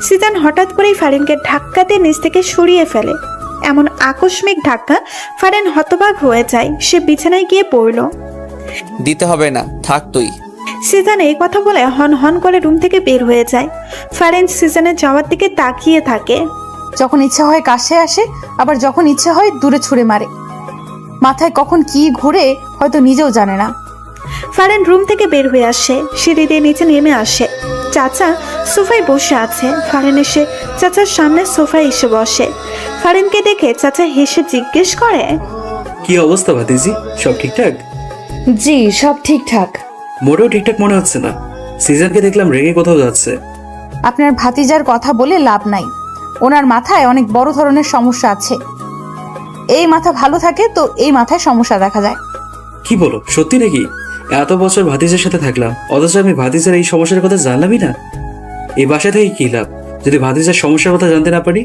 সিজন হঠাৎ করেই ফারিনকে ধাক্কাতে নিচ থেকে সরিয়ে ফেলে। এমন আকস্মিক ধাক্কা ফারিন হতবাক হয়ে যায়। সে বিছানায় গিয়ে পড়ল। দিতে হবে না, থাক তুই। সিজন এই কথা বলে হন হন করে রুম থেকে বের হয়ে যায়। ফারিন সিজনের যাওয়ার দিকে তাকিয়ে থাকে। যখন ইচ্ছা হয় কাছে আসে, আবার যখন ইচ্ছা হয় দূরে ছুঁড়ে মারে। মাথায় কখন কি ঘুরে হয়তো নিজেও জানে না। ফারিন রুম থেকে বের হয়ে আসে, সিঁড়ি দিয়ে নিচে নেমে আসে। চাচা সোফায় বসে আছে। ফারিন এসে চাচার সামনে সোফায় এসে বসে। ফারিনকে দেখে চাচা হেসে জিজ্ঞেস করে, কি অবস্থা ভাতিজি, সব ঠিকঠাক? জি, সব ঠিকঠাক। মোটেও ঠিকঠাক মনে হচ্ছে না। সিজনকে দেখলাম রেগে কোথাও যাচ্ছে। আপনার ভাতিজার কথা বলে লাভ নাই। ওনার মাথায় অনেক বড় ধরনের সমস্যা আছে। এই মাথা ভালো থাকে তো এই মাথায় সমস্যা দেখা যায়। কি বলো, সত্যি নাকি? এত বছর ভাতিজার সাথে থাকলাম, অথচ আমি ভাতিজার এই সমস্যার কথা জানলামই না। এই বাসা থেকে কি লাভ যদি ভাতিজার সমস্যার কথা জানতে না পারি?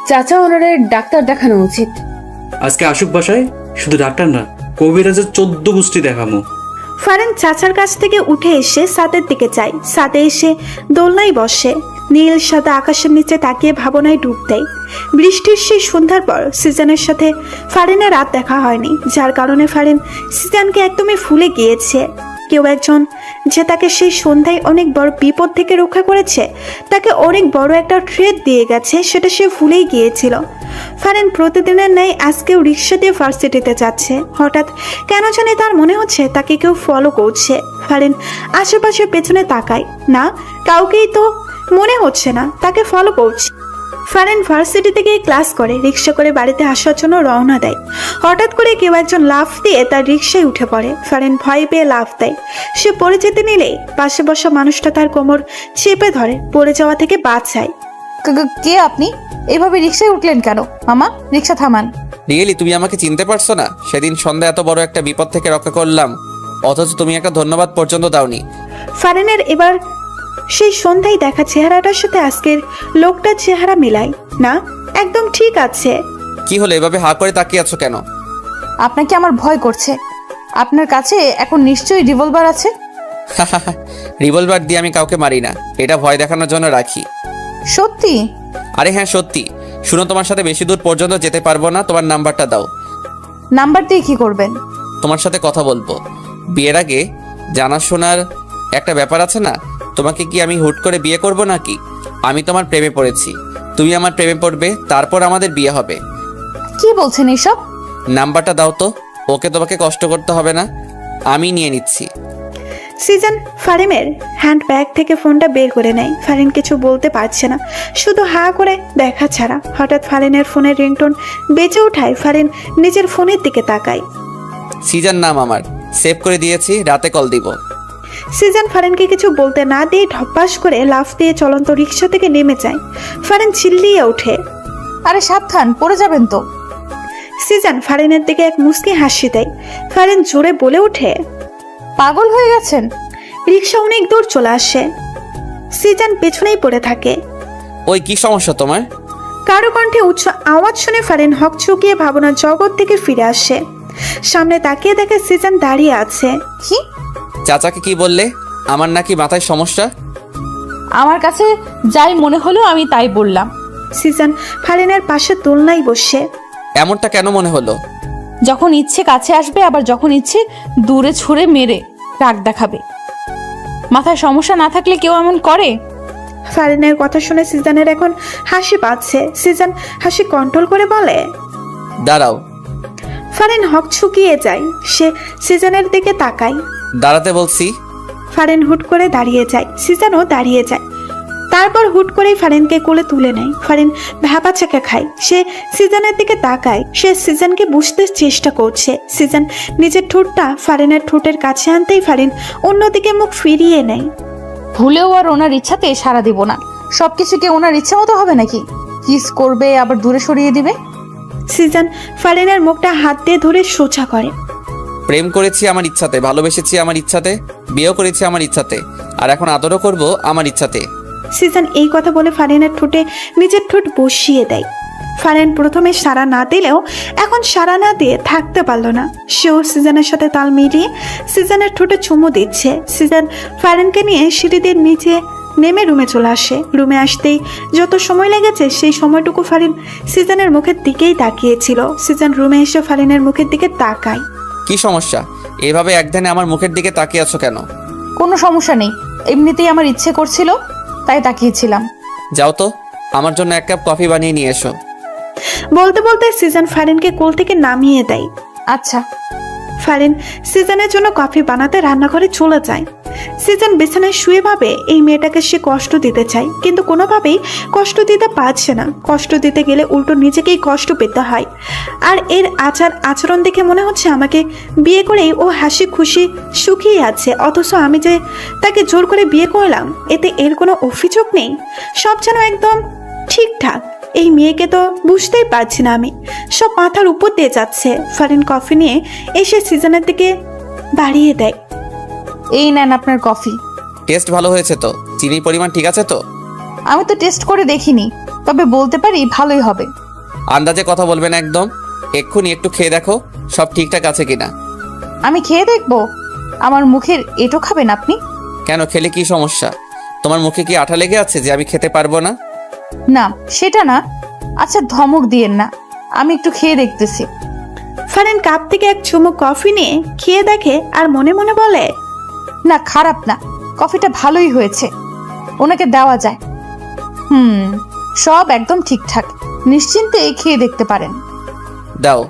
চাচা, ওনারে ডাক্তার দেখানো উচিত। আজকে আসুক বাসায়, শুধু ডাক্তার না, কবিরাজের 14 গোষ্ঠী দেখামো। ফারিন চাচার কাছ থেকে উঠে এসে ছাদের দিকে যায়। ছাদে এসে দোলনায় বসে। নীল সাদা আকাশের নিচে তাকিয়ে ভাবনায় ডুব দেয়। বৃষ্টির সেই সন্ধ্যার পর সিজানের সাথে ফারিনের রাত দেখা হয়নি, যার কারণে ফারিন সিজানকে একদমই ভুলে গিয়েছে। কেউ একজন যে তাকে সেই সন্ধ্যায় অনেক বড় বিপদ থেকে রক্ষা করেছে, তাকে অনেক বড় একটা ট্রেড দিয়ে গেছে, সেটা সে ভুলেই গিয়েছিল। ফারিন প্রতিদিনের ন্যায় আজকেও রিক্সা দিয়ে ভার্সিটিতে যাচ্ছে। হঠাৎ কেন জানি তার মনে হচ্ছে তাকে কেউ ফলো করছে। ফারিন আশেপাশে পেছনে তাকায়, না কাউকেই তো মনে হচ্ছে না তাকে ফলো করছে। ফারিন ভার্সিটি থেকে ক্লাস করে রিক্সা করে বাড়িতে আসার জন্য রওনা দেয়। হঠাৎ করে কেউ একজন লাফ দিয়ে তার রিক্সায় উঠে পড়ে। ফারিন ভয় পেয়ে লাফ দেয়। সে পড়ে যেতে নিলেই পাশে বসা মানুষটা তার কোমর চেপে ধরে পড়ে যাওয়া থেকে বাঁচায়। কে আপনি? এভাবে রিক্সায় উঠলেন কেন? মামা, রিক্সা থামান। রিয়েলি তুমি আমাকে চিনতে পারছো না? সেদিন সন্ধ্যা এত বড় একটা বিপদ থেকে রক্ষা করলাম, অথচ তুমি একটা ধন্যবাদ পর্যন্ত দাওনি। ফারিনের এবার সেই সন্ধ্যায় দেখা চেহারাটার সাথে আজকের লোকটার চেহারা মেলায় না, একদম ঠিক আছে। কি হলো, এভাবে হা করে তাকিয়ে আছো কেন? আপনাকে আমার ভয় করছে। আপনার কাছে এখন নিশ্চয়ই রিভলভার আছে। রিভলভার দিয়ে আমি কাউকে মারি না, এটা ভয় দেখানোর জন্য রাখি। সত্যি? আরে হ্যাঁ সত্যি। শুনো, তোমার সাথে বেশি দূর পর্যন্ত যেতে পারবো না, তোমার নাম্বারটা দাও। নাম্বার দিয়ে কি করবেন? তোমার সাথে কথা বলবো। বিয়ের আগে জানাশোনার একটা ব্যাপার আছে না? তোমাকে কি আমি হুট করে বিয়ে করব নাকি? আমি তোমার প্রেমে পড়েছি, তুমি আমার প্রেমে পড়বে, তারপর আমাদের বিয়ে হবে। কি বলছেন এসব? নাম্বারটা দাও তো। ওকে তোমাকে কষ্ট করতে হবে না, আমি নিয়ে নিচ্ছি। সিজন ফারিনের হ্যান্ড ব্যাগ থেকে ফোনটা বের করে নেয়। ফারিন কিছু বলতে পারছে না, শুধু হা করে দেখা ছাড়া। হঠাৎ ফারিনের ফোনের রিংটোন বেঁচে ওঠায় ফারিন নিজের ফোনের দিকে তাকায়। সিজন নাম আমার, সেভ করে দিয়েছি, রাতে কল দিব। সিজন ফারিনকে কিছু বলতে না দিয়ে ঢপাস করে লাফ দিয়ে চলন্ত রিক্সা থেকে নেমে যায়। ফারিন চিল্লিয়ে ওঠে, আরে সাবধান, পড়ে যাবেন তো। সিজন ফারিনের দিকে এক মুচকি হাসি দেয়। ফারিন জোরে বলে ওঠে, পাগল হয়ে গেছেন? রিক্সা অনেক দূর চলে আসে। সিজন পেছনেই পড়ে থাকে। ওই কি সমস্যা তোমার? কারো কণ্ঠে উচ্চ আওয়াজ শুনে ফারিন হকচকিয়ে ভাবনার জগৎ থেকে ফিরে আসে। সামনে তাকিয়ে দেখে সিজন দাঁড়িয়ে আছে। কি? চাচাকে কি বললে? আমার নাকি মাথায় সমস্যা? আমার কাছে যাই মনে হলো আমি তাই বললাম। সিজন ফারিনের পাশে দোলনায় বসে। এমনটা কেন মনে হলো? যখন ইচ্ছে কাছে আসবে, আবার যখন ইচ্ছে দূরে ছুঁড়ে মেরে রাগ দেখাবে। মাথায় সমস্যা না থাকলে কেউ এমন করে? ফারিনের কথা শুনে সিজনের এখন হাসি পাচ্ছে। সিজন হাসি কন্ট্রোল করে বলে, দাঁড়াও। ফারিন হকচকিয়ে যায়। সে সিজনের দিকে তাকায়। দাঁড়াতে বলছি। ফারিন হুট করে দাঁড়িয়ে যায়। সিজনও দাঁড়িয়ে যায়। তারপর হুট করেই ফারিনকে কোলে তুলে নেয়। ফারিন ভ্যাপাচাকা খায়। সে সিজনের দিকে তাকায়। সে সিজনকে বুঝতে চেষ্টা করছে। সিজন নিজের ঠোঁটটা ফারিনের ঠোঁটের কাছে আনতেই ফারিন অন্যদিকে মুখ ফিরিয়ে নেয়। ভুলেও আর ওনার ইচ্ছাতে সাড়া দিব না। সবকিছু কি ওনার ইচ্ছা মতো হবে নাকি? কিস করবে আবার দূরে সরিয়ে দিবে। সিজন ফারিনের মুখটা হাত দিয়ে ধরে সোজা করে। প্রেম করেছি আমার ইচ্ছাতে, ভালোবেসেছি আমার ইচ্ছাতে, বিয়েও করেছি আমার ইচ্ছাতে, আর এখন আদরও করব আমার ইচ্ছাতে। সিজন এই কথা বলে ফারিনের ঠোঁটে নিজের ঠোঁট বসিয়ে দেয়। ফারিন প্রথমে সাড়া না দিলেও এখন সাড়া না দিয়ে থাকতে পারল না। সেও সিজনের সাথে তাল মিলিয়ে সিজনের ঠোঁটে চুমু দিচ্ছে। সিজন ফারিনকে নিয়ে সিঁড়ি দিয়ে নিচে নেমে রুমে চলে আসে। রুমে আসতেই যত সময় লেগেছে সেই সময়টুকু ফারিন সিজনের মুখের দিকেই তাকিয়েছিল। সিজন রুমে এসে ফারিনের মুখের দিকে তাকায়। কি সমস্যা? এভাবে একধানে আমার মুখের দিকে তাকিয়ে আছো কেন? কোনো সমস্যা নেই, এমনিতেই আমার ইচ্ছে করছিল তাই তাকিয়েছিলাম। যাও তো, আমার জন্য এক কাপ কফি বানিয়ে নিয়ে এসো। বলতে বলতে সিজন ফারিনকে কোল থেকে নামিয়ে দেয়। আচ্ছা। ফারিন সিজনের জন্য কফি বানাতে রান্নাঘরে চলে যায়। সিজন বিছানায় শুয়ে ভাবে এই মেয়েটাকে সে কষ্ট দিতে চায়, কিন্তু কোনোভাবেই কষ্ট দিতে পারছে না। কষ্ট দিতে গেলে উল্টো নিজেকেই কষ্ট পেতে হয়। আর এর আচরণ দেখে মনে হচ্ছে আমাকে বিয়ে করেই ও হাসি খুশি সুখী আছে, অথচ আমি যে তাকে জোর করে বিয়ে করলাম এতে এর কোনো অভিযোগ নেই। সব যেন একদম ঠিকঠাক। এই মেয়েকে তো বুঝতেই পারছি না আমি, সব মাথার উপর দিয়ে যাচ্ছে। ফারিন কফি নিয়ে এসে সিজনের দিকে বাড়িয়ে দেয়। এই নেন আপনার কফি। টেস্ট ভালো হয়েছে তো? চিনির পরিমাণ ঠিক আছে তো? আমি তো টেস্ট করে দেখিনি, তবে বলতে পারি ভালোই হবে। আন্দাজে কথা বলবে না একদম। এক্ষুনি একটু খেয়ে দেখো সব ঠিকঠাক আছে কিনা। আমি খেয়ে দেখবো? আমার মুখের এটো খাবেন আপনি? কেন, খেলে কি সমস্যা? তোমার মুখে কি আঠা লেগে আছে যে আমি খেতে পারবো না? না সেটা না। আচ্ছা ধমক দিয়েন না, আমি একটু খেয়ে দেখতেছি। ফারিন কাপ থেকে এক চুমুক কফি নিয়ে খেয়ে দেখে আর মনে মনে বলে, না খারাপ না, কফিটা ভালোই হয়েছে, ওনাকে দেওয়া যায়। সব একদম ঠিকঠাক, নিশ্চিন্তে খেয়ে দেখতে পারেন। দাও।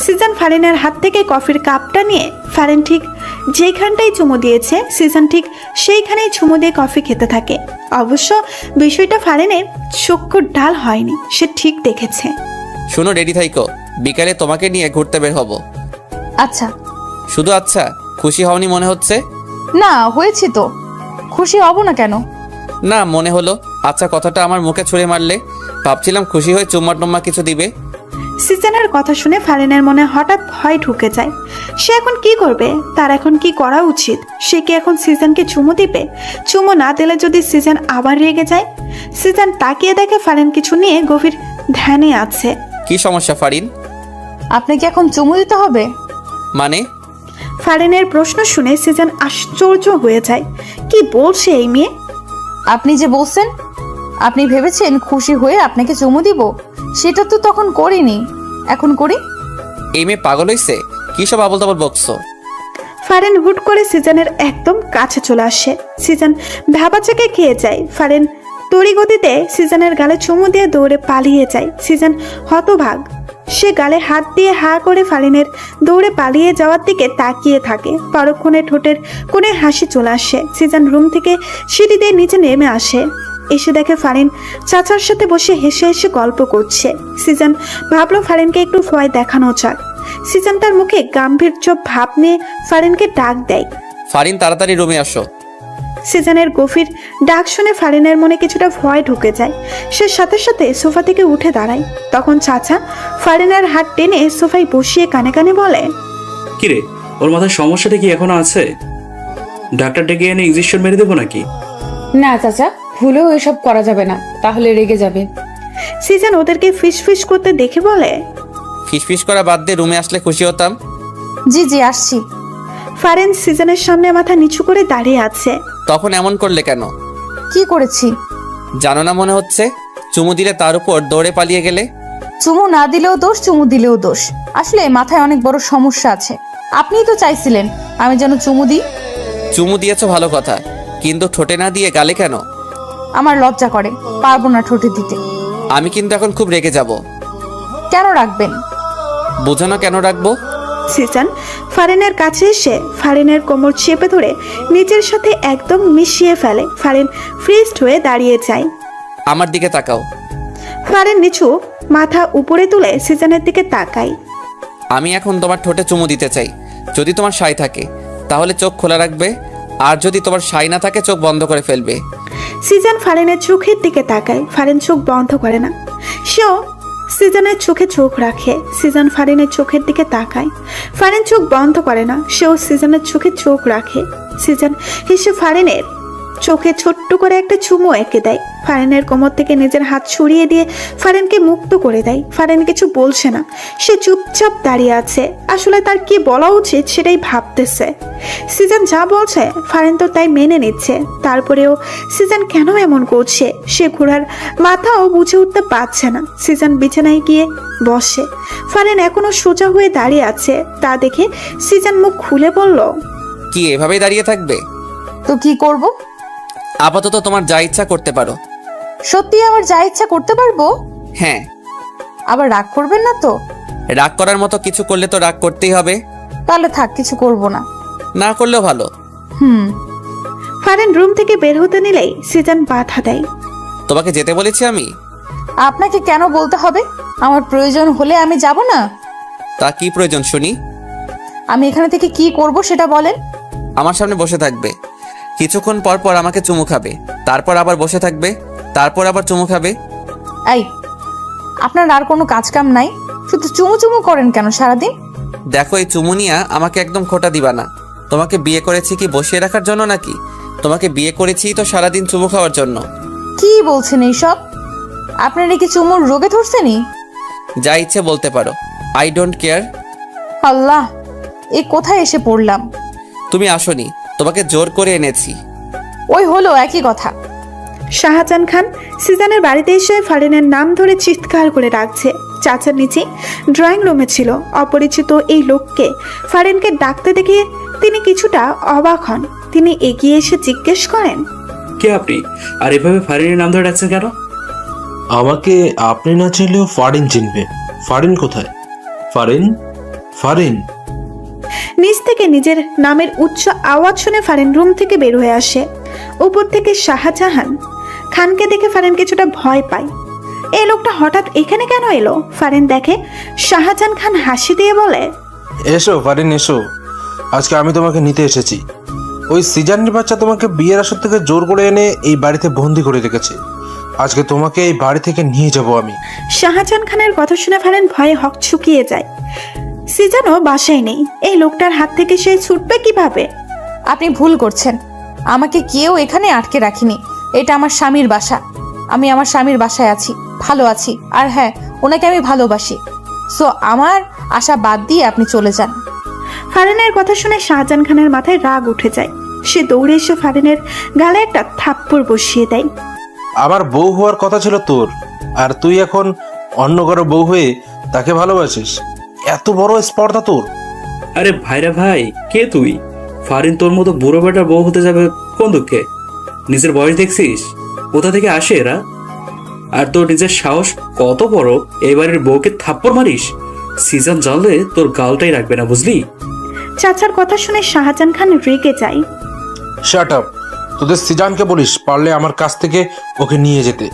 সিজন ফারিনের হাত থেকে কফির কাপটা নিয়ে ফারিন ঠিক যেখানটাই চুমু দিয়েছে সিজন ঠিক সেইখানেই চুমু দিয়ে কফি খেতে থাকে। অবশ্য বিষয়টা ফারিনের চক্ষুর ডাল হয়নি, সে ঠিক দেখেছে। শোনো, রেডি থাইকো, বিকালে তোমাকে নিয়ে ঘুরতে বের হব। আচ্ছা। শুধু আচ্ছা? খুশি হওনি মনে হচ্ছে? না হয়েছি তো, খুশি হব না কেন? না, মনে হলো। আচ্ছা কথাটা আমার মুখে ছুঁড়ে মারলে, ভাবছিলাম খুশি হয়ে চুম্মা টুম্মা কিছু দিবে। সিজনের কথা শুনে ফারিনের মনে হঠাৎ ভয় ঢুকে যায়। সে এখন কি করবে? তার এখন কি করা উচিত? সে কি এখন সিজনকে চুমু দিবে? চুমু না দিলে যদি সিজন আবার রেগে যায়? সিজন তাকিয়ে দেখে ফারিন কিছু নিয়ে গভীর ধ্যানে আছে। কি সমস্যা ফারিন? আপনাকে এখন চুমু দিতে হবে? মানে? ফারিনের প্রশ্ন শুনে সিজন আশ্চর্য হয়ে যায়। কি বলছে এই মেয়ে? আপনি যে বলছেন, আপনি ভেবেছেন খুশি হয়ে আপনাকে চুমু দিব, সেটা তো তখন করিনি, এখন করি। এই মেয়ে পাগল হইছে? কি সব আবল তাবল বকছো? ফারিন হুট করে সিজনের একদম কাছে চলে আসে। সিজন ভাবাচাকে খেয়ে যায়। ফারিন তড়িগতিতে সিজনের গালে চুমু দিয়ে দৌড়ে পালিয়ে যায়। সিজন হতভাগ, সে গালে হাত দিয়ে হা করে ফারিনের দৌড়ে পালিয়ে যাওয়ার দিকে তাকিয়ে থাকে। পরক্ষণে ঠোঁটের কোণে হাসি চলে আসে। সিজন রুম থেকে সিঁড়ি দিয়ে নিচে নেমে আসে। এসে দেখে ফারিন চাচার সাথে বসে হেসে হেসে গল্প করছে। সিজন ভাবলো ফারিনকে একটু ভয় দেখানো যাক। সিজন তার মুখে গাম্ভীর্য ভাব নিয়ে ফারিনকে ডাক দেয়। ফারিন, তাড়াতাড়ি রুমে আসো। সিজনের গভীর ডাক শুনে ফারিনের মনে কিছুটা ভয় ঢুকে যায়। সে সাথে সাথে সোফা থেকে উঠে দাঁড়ায়। তখন চাচা ফারিনের হাত টেনে সোফায় বসিয়ে কানে কানে বলে, কিরে, ওর মাথায় সমস্যাটা কি এখনো আছে? ডাক্তার ডেকে এনে ইঞ্জেকশন মেরে দেবো নাকি? না চাচা, ভুলেও এসব করা যাবে না, তাহলে রেগে যাবে। সিজন ওদেরকে ফিস ফিস করতে দেখে বলে, ফিসফিস করা বাদ দিয়ে রুমে আসলে খুশি হতাম। জি জি আসছি। ফারিন সিজনের সামনে মাথা নিচু করে দাঁড়িয়ে আছে। তখন এমন করলে কেন? কি করেছি? জানো না মনে হচ্ছে? চুমু দিলে তার উপর দৌড়ে পালিয়ে গেলে। চুমু না দিলেও দোষ, চুমু দিলেও দোষ। আসলে মাথায় অনেক বড় সমস্যা আছে। আপনিই তো চাইছিলেন আমি যেন চুমু দিই। চুমু দিয়েছো ভালো কথা, কিন্তু ঠোঁটে না দিয়ে গালে কেন? আমার লজ্জা করে, পারবো না ঠোঁটে দিতে। আমি কিন্তু এখন খুব রেগে যাব। কেন রাখবেন? বুঝো না কেন রাখবো? সিজন ফারিনের কাছে এসে ফারিনের কোমর চেপে ধরে নিজের সাথে একদম মিশিয়ে ফেলে। ফারিন ফ্রিজড হয়ে দাঁড়িয়ে যায়। আমার দিকে তাকাও। ফারিন নিচু মাথা উপরে তুলে সিজনের দিকে তাকায়। আমি এখন তোমার ঠোঁটে চুমু দিতে চাই। যদি তোমার সাই থাকে তাহলে চোখ খোলা রাখবে, আর যদি তোমার সাই না থাকে চোখ বন্ধ করে ফেলবে। সিজন ফারিনের চোখের দিকে তাকায়। ফারিন চোখ বন্ধ করে না, সেও সিজনের চোখে চোখ রাখে। সিজন ফারিনের চোখের দিকে তাকায়। ফারিন চোখ বন্ধ করে না, সেও সিজনের চোখে চোখ রাখে। সিজন হেসে ফারিনের চোখে ছোট্ট করে একটা চুমু এঁকে দেয়। ফারিনের কোমর থেকে নিজের হাত সরিয়ে দিয়ে ফারিনকে মুক্ত করে দেয়। ফারিন কিছু বলছে না, সে চুপচাপ দাঁড়িয়ে আছে। আসলে তার কি বলা উচিত সেটাই ভাবতেছে। সিজন যা বলছে ফারিন তো তাই মেনে নিচ্ছে। তারপরেও সিজন কেন এমন করছে সে ঘোড়ার মাথাও বুঝে উঠতে পারছে না। সিজন বিছানায় গিয়ে বসে। ফারিন এখনো সোজা হয়ে দাঁড়িয়ে আছে। তা দেখে সিজন মুখ খুলে বলল, কি এভাবেই দাঁড়িয়ে থাকবে? তো কি করব? আপাতত তোমার যা ইচ্ছা করতে পারো। সত্যি আমার যা ইচ্ছা করতে পারবো? হ্যাঁ। আবার রাগ করবেন না তো? রাগ করার মতো কিছু করলে তো রাগ করতেই হবে। তাহলে থাক, কিছু করব না। না করলেও ভালো। ফারিন রুম থেকে বের হতে নিলেই সিজন বাধা দেয়। তোমাকে যেতে বলেছি আমি। আপনাকে কেন বলতে হবে? আমার প্রয়োজন হলে আমি যাব না। তা কি প্রয়োজন শুনি? আমি এখানে থেকে কি করব সেটা বলেন। আমার সামনে বসে থাকবে, কিছুক্ষণ পর পর আমাকে চুমু খাবে, তারপর আবার বসে থাকবে, তারপর আবার চুমু খাবে। এই, আপনার আর কোনো কাজ কাম নাই? শুধু চুমু চুমু করেন কেন সারাদিন? দেখো, এই চুমু নিয়া আমাকে একদম খোটা দিবা না। তোমাকে বিয়ে করেছি কি বসিয়ে রাখার জন্য নাকি? তোমাকে বিয়ে করেছি তো সারাদিন চুমু খাওয়ার জন্য। কি বলছেন এইসব? আপনার কি চুমুর রোগে ধরছেনি? যা ইচ্ছে বলতে পারো, আই ডোন্ট কেয়ার। আল্লাহ, এ কোথায় এসে পড়লাম? তুমি আসোনি, তোমাকে জোর করে এনেছি। ওই হলো একই কথা। শাহজাহান খান সিজানের বাড়িতে এসে ফারিনের নাম ধরে চিৎকার করে ডাকছে। চাচার নিচে ড্রয়িং রুমে ছিল। অপরিচিত এই লোককে ফারিনকে ডাকতে দেখে তিনি কিছুটা অবাক হন। তিনি এগিয়ে এসে জিজ্ঞেস করেন, কে আপনি? আর এভাবে ফারিনের নাম ধরে ডাকছেন কেন? আমাকে আপনি না চিনলেও ফারিন চিনবে। ফারিন কোথায়? ফারিন, ফারিন। নিচ থেকে নিজের নামের উচ্চ আওয়াজ শুনে ফারিন রুম থেকে বের হয়ে আসে। উপর থেকে শাহজাহান খানকে দেখে ফারিন কিছুটা ভয় পায়। এই লোকটা হঠাৎ এখানে কেন এলো? ফারিন দেখে শাহজাহান খান হাসি দিয়ে বলে, এসো ফারিন এসো, আজকে আমি তোমাকে নিতে এসেছি। ওই সিজানের বাচ্চা তোমাকে বিয়ের আসর থেকে জোর করে এনে এই বাড়িতে বন্দি করে রেখেছে। আজকে তোমাকে এই বাড়ি থেকে নিয়ে যাব আমি। শাহজাহান খানের কথা শুনে ফারিন ভয়ে হকচকিয়ে যায়। সিজানও বাসায় নেই। এই লোকটার হাত থেকে সে ছুটবে কিভাবে? আপনি ভুল করছেন। আমাকে কেউ এখানে আটকে রাখিনি। এটা আমার স্বামীর বাসা। আমি আমার স্বামীর বাসায় আছি, ভালো আছি। আর হ্যাঁ, ওনাকে আমি ভালোবাসি। সো আমার আশা বাদ দিয়ে আপনি চলে যান। ফারিনের কথা শুনে শাহজাহান খানের মাথায় রাগ উঠে যায়। সে দৌড়ে এসে ফারিনের গালে একটা থাপ্পড় বসিয়ে দেয়। আমার বউ হওয়ার কথা ছিল তোর, আর তুই এখন অন্য কারো বউ হয়ে তাকে ভালোবাসিস? এত বড় স্পর্ধা তোর! আরে ভাইরা ভাই, কে তুই? ফারিন তোর মতো বুড়ো বেটার বউ হতে যাবে কোন দুঃখে? নিজের বয়স দেখছিস? কোথা থেকে আসে এরা? আর তোর নিজের সাহস কত বড়, এই বাড়ির বউকে থাপ্পড় মারিস? সিজন জানলে তোর গালটাই রাখবে না, বুঝলি? চাচার কথা শুনে শাহজাহান খান রেগে যায়। Shut up! তোদের সিজানকে বলিস পারলে আমার কাছ থেকে ওকে নিয়ে যেতে।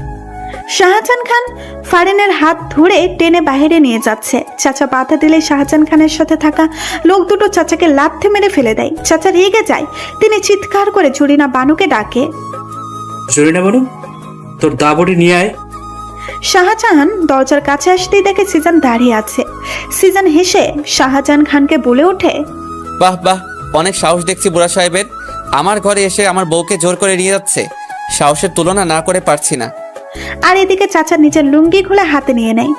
শাহজাহান খান ফারিনের হাত ধরে টেনে বাইরে নিয়ে যাচ্ছে। চাচা বাধা দিলে শাহজাহান খানের সাথে থাকা লোক দুটো চাচাকে লাথি মেরে ফেলে দেয়। চাচা রেগে যায়। তিনি চিৎকার করে জরিনা বানুকে ডাকে। জরিনা বানু, তোর দাবড়ি নিয়ে আয়। শাহজাহান দরজার কাছে আসতেই দেখে সিজান দাঁড়িয়ে আছে। সিজান হেসে শাহজাহান খানকে বলে ওঠে, বাহ বাহ, অনেক সাহস দেখছি বুড়া সাহেবের। আমার ঘরে এসে আমার বউকে জোর করে নিয়ে যাচ্ছে। সাহসের তুলনা না করে পারছি না। আর এদিকে চাচা নিজের লুঙ্গি খুলে হাতে নিয়ে নেয়।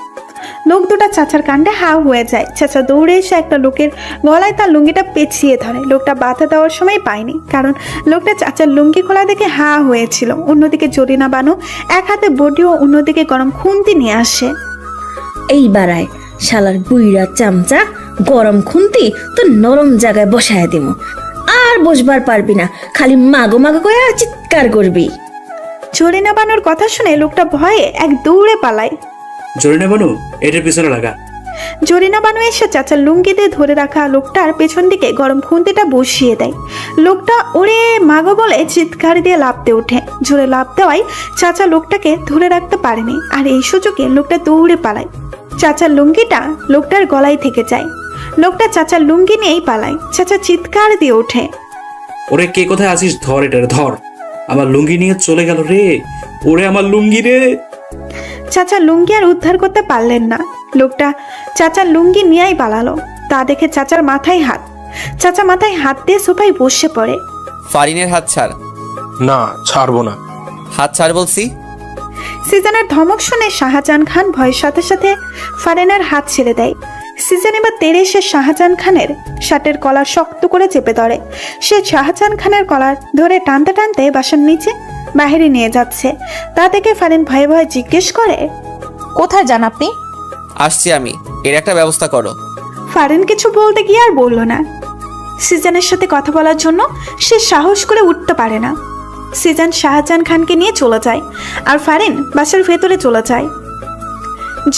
লোক দুটা চাচার কাণ্ডে হা হয়ে যায়। চাচা দৌড়ে এসে একটা লোকের গলায় তার লুঙ্গিটা পেঁচিয়ে ধরে। লোকটা বাধা দেওয়ার সময় পায়নি, কারণ লোকটা চাচার লুঙ্গি খোলা দেখে হা হয়েছিল। অন্যদিকে জরিনা বানু এক হাতে বডি ও অন্যদিকে গরম খুন্তি নিয়ে আসে। এই বাড়ায় শালার বুইরা চামচা, গরম খুন্তি তো নরম জায়গায় বসায় দিব। আর বসবার পারবি না, খালি মাগো মাগো করে চিৎকার করবি। জরিনা বানুর কথা শুনে লোকটা ভয়ে এক দৌড়ে পালায়। জরিনা বানু, এটার পিছনে লাগা। জরিনা বানু এসে চাচার লুঙ্গি দিয়ে ধরে রাখা লোকটার পেছন দিকে গরম খুন্তিটা বসিয়ে দেয়। লোকটা ওরে মাগো বলে চিৎকার দিয়ে লাফতে ওঠে। জোরে লাফ দেওয়ায় চাচা লোকটাকে ধরে রাখতে পারেনি, আর এই সুযোগে লোকটা দৌড়ে পালায়। চাচার লুঙ্গিটা লোকটার গলায় থেকে যায়। লোকটা চাচার লুঙ্গি নিয়েই পালায়। চাচা চিৎকার দিয়ে ওঠে, ওরে কে কোথায় আছিস? ধর এটার, ধর। আমার লুঙ্গি নিয়ে চলে গেল রে। ওরে আমার লুঙ্গি রে। চাচা লুঙ্গি আর উদ্ধার করতে পারলেন না। লোকটা চাচার লুঙ্গি নিয়েই পালালো। তা দেখে চাচার মাথায় হাত। চাচা মাথায় হাত দিয়ে সোফায় বসে পড়ে। ফারিনের হাত ছাড়। না, ছাড়বো না। হাত ছাড় বলছি। সিজানের ধমক শুনে শাহজাহান খান ভয়ের সাথে সাথে ফারিনের হাত ছেড়ে দেয়। সিজন এবার তেড়ে এসে শাহজাহান খানের শার্টের কলার শক্ত করে চেপে ধরে। সে শাহজাহান খানের কলার ধরে টানতে টানতে বাসার নিচে বাইরে নিয়ে যাচ্ছে। তা দেখে ফারিন ভয়ে ভয়ে জিজ্ঞেস করে, কোথায় যান আপনি? আসছি আমি, এর একটা ব্যবস্থা করো। ফারিন কিছু বলতে গিয়ে আর বলল না। সিজানের সাথে কথা বলার জন্য সে সাহস করে উঠতে পারে না। সিজান শাহজাহান খানকে নিয়ে চলে যায়, আর ফারিন বাসার ভেতরে চলে যায়।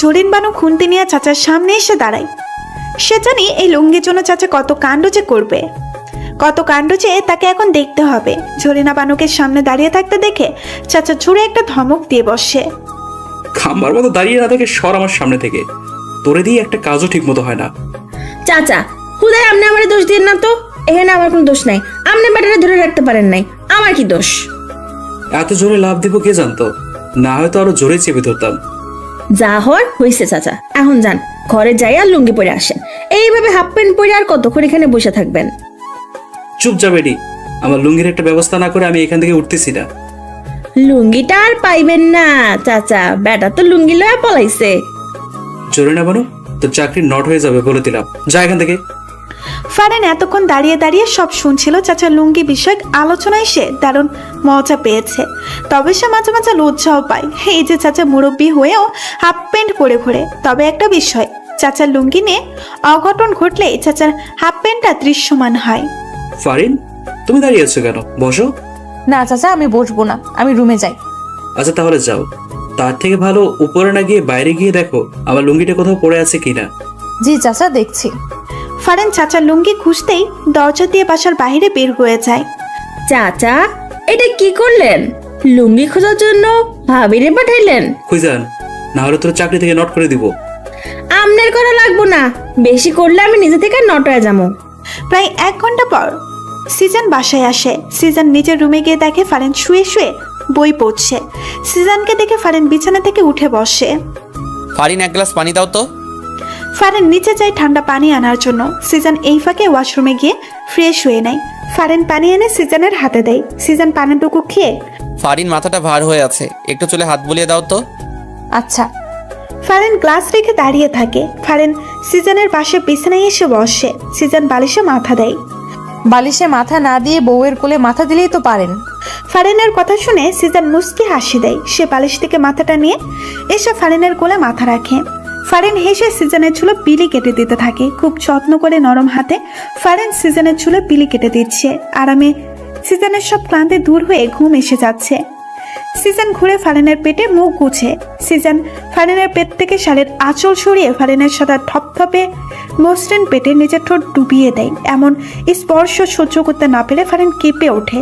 জরিন বানু খুন্তি নিয়ে চাচার সামনে এসে দাঁড়ায়। সে জানি এই লুঙ্গির জন্য চাচা কত কাণ্ড যে করবে, কত কাণ্ড যে তাকে এখন দেখতে হবে। জরিনা বানুকে সামনে দাঁড়িয়ে থাকতে দেখে চাচা জোরে একটা ধমক দিয়ে বসে, খাম্বার মতো দাঁড়িয়ে না থেকে সর আমার সামনে থেকে। তোরে দিয়ে একটা কাজও ঠিক মতো হয় না। চাচা হুদায় আপনি আমার দোষ দিন না তো। এখানে আমার কোনো দোষ নাই। আপনি ব্যাটারে ধরে রাখতে পারেন নাই, আমার কি দোষ? এত জোরে লাভ দিব কে জানতো? না হয়তো আরো জোরে চেপে ধরতাম। যা হওয়ার হয়েছে চাচা, এখন যান ঘরে যাই আর লুঙ্গি পরে আসেন। এইভাবে হাফ প্যান্ট পরে আর কতক্ষণ এখানে বসে থাকবেন? চুপ যা বেডি, আমার লুঙ্গির একটা ব্যবস্থা না করে আমি এখান থেকে উঠতেছি না। লুঙ্গিটা আর পাইবেন না চাচা, বেটা তো লুঙ্গি লয়া পলাইছে। জোরে না বানু, তোর চাকরি নট হয়ে যাবে বলে দিলাম। যা এখান থেকে। ফারিন এতক্ষণ দাঁড়িয়ে দাঁড়িয়ে সব শুনছিল। চাচা লুঙ্গি বিষয়ক আলোচনায় সে দারুণ মজা পেয়েছে, তবে সে মাঝে মাঝে লজ্জাও পায়। এই যে চাচা মুরব্বী হয়েও হাফ প্যান্ট পরে ঘোরে। তবে একটা বিষয়, চাচার লুঙ্গি নিয়ে অঘটন ঘটলে চাচার হাফ প্যান্টটা দৃশ্যমান হয়। ফারিন, তুমি দাঁড়িয়ে আছো কেন? বসো। না চাচা, আমি বসবো না, আমি রুমে যাই। আচ্ছা তাহলে যাও। তার থেকে ভালো উপরে না গিয়ে বাইরে গিয়ে দেখো আমার লুঙ্গিটা কোথাও পড়ে আছে কিনা। জি চাচা, দেখছি। ফারিন চাচার লুঙ্গি খুঁজতেই দরজা দিয়ে বাসার বাইরে বের হয়ে যায়। চাচা, এটা কি করলেন? লুঙ্গি খোঁজার জন্য ভাবিরে পাঠাইলেন? খুঁজান, না হলে তোর চাকরি থেকে নট করে দিব। আমনের করা লাগবো না, বেশি করলে আমি নিজে থেকে নট হয়ে যাবো। প্রায় 1 ঘন্টা পর সিজন বাসায় আসে। সিজন নিজের রুমে গিয়ে দেখে ফারিন শুয়ে শুয়ে বই পড়ছে। সিজনকে দেখে ফারিন বিছানা থেকে উঠে বসে। ফারিন, এক গ্লাস পানি দাও তো। ফারিন নিচে যায় ঠান্ডা পানি আনার জন্য। সিজন এই ফাঁকে ওয়াশরুমে গিয়ে ফ্রেশ হয়ে নেয়। ফারিন পানি এনে সিজনের হাতে দেয়। সিজন পানিটুকু খেয়ে ফারিন, মাথাটা ভার হয়ে আছে, একটু চুলে হাত বুলিয়ে দাও তো। আচ্ছা। ফারিন গ্লাস রেখে দাঁড়িয়ে থাকে। ফারিন সিজনের পাশে বিছানায় এসে বসে। সিজন বালিশে মাথা দেয়। বালিশে মাথা না দিয়ে বউয়ের কোলে মাথা দিলেই তো পারেন। ফারিনের কথা শুনে সিজন মুস্কি হাসি দেয়। সে বালিশ থেকে মাথাটা নিয়ে এসে ফারিনের কোলে মাথা রাখে। ফারিন হেসে সিজনের চুলে বিলি কেটে দিতে থাকে। খুব যত্ন করে নরম হাতে ফারিন সিজনের চুলে বিলি কেটে দিচ্ছে। আরামে সিজনের সব ক্লান্তি দূর হয়ে ঘুম এসে যাচ্ছে। সিজন ঘুরে ফারিনের পেটে মুখ গুছে। সিজন ফারিনের পেট থেকে শালের আঁচল সরিয়ে ফারিনের সাদা থপথপে মসৃণ পেটে নিজের ঠোঁট ডুবিয়ে দেয়। এমন স্পর্শ সহ্য করতে না পেরে ফারিন কেঁপে ওঠে।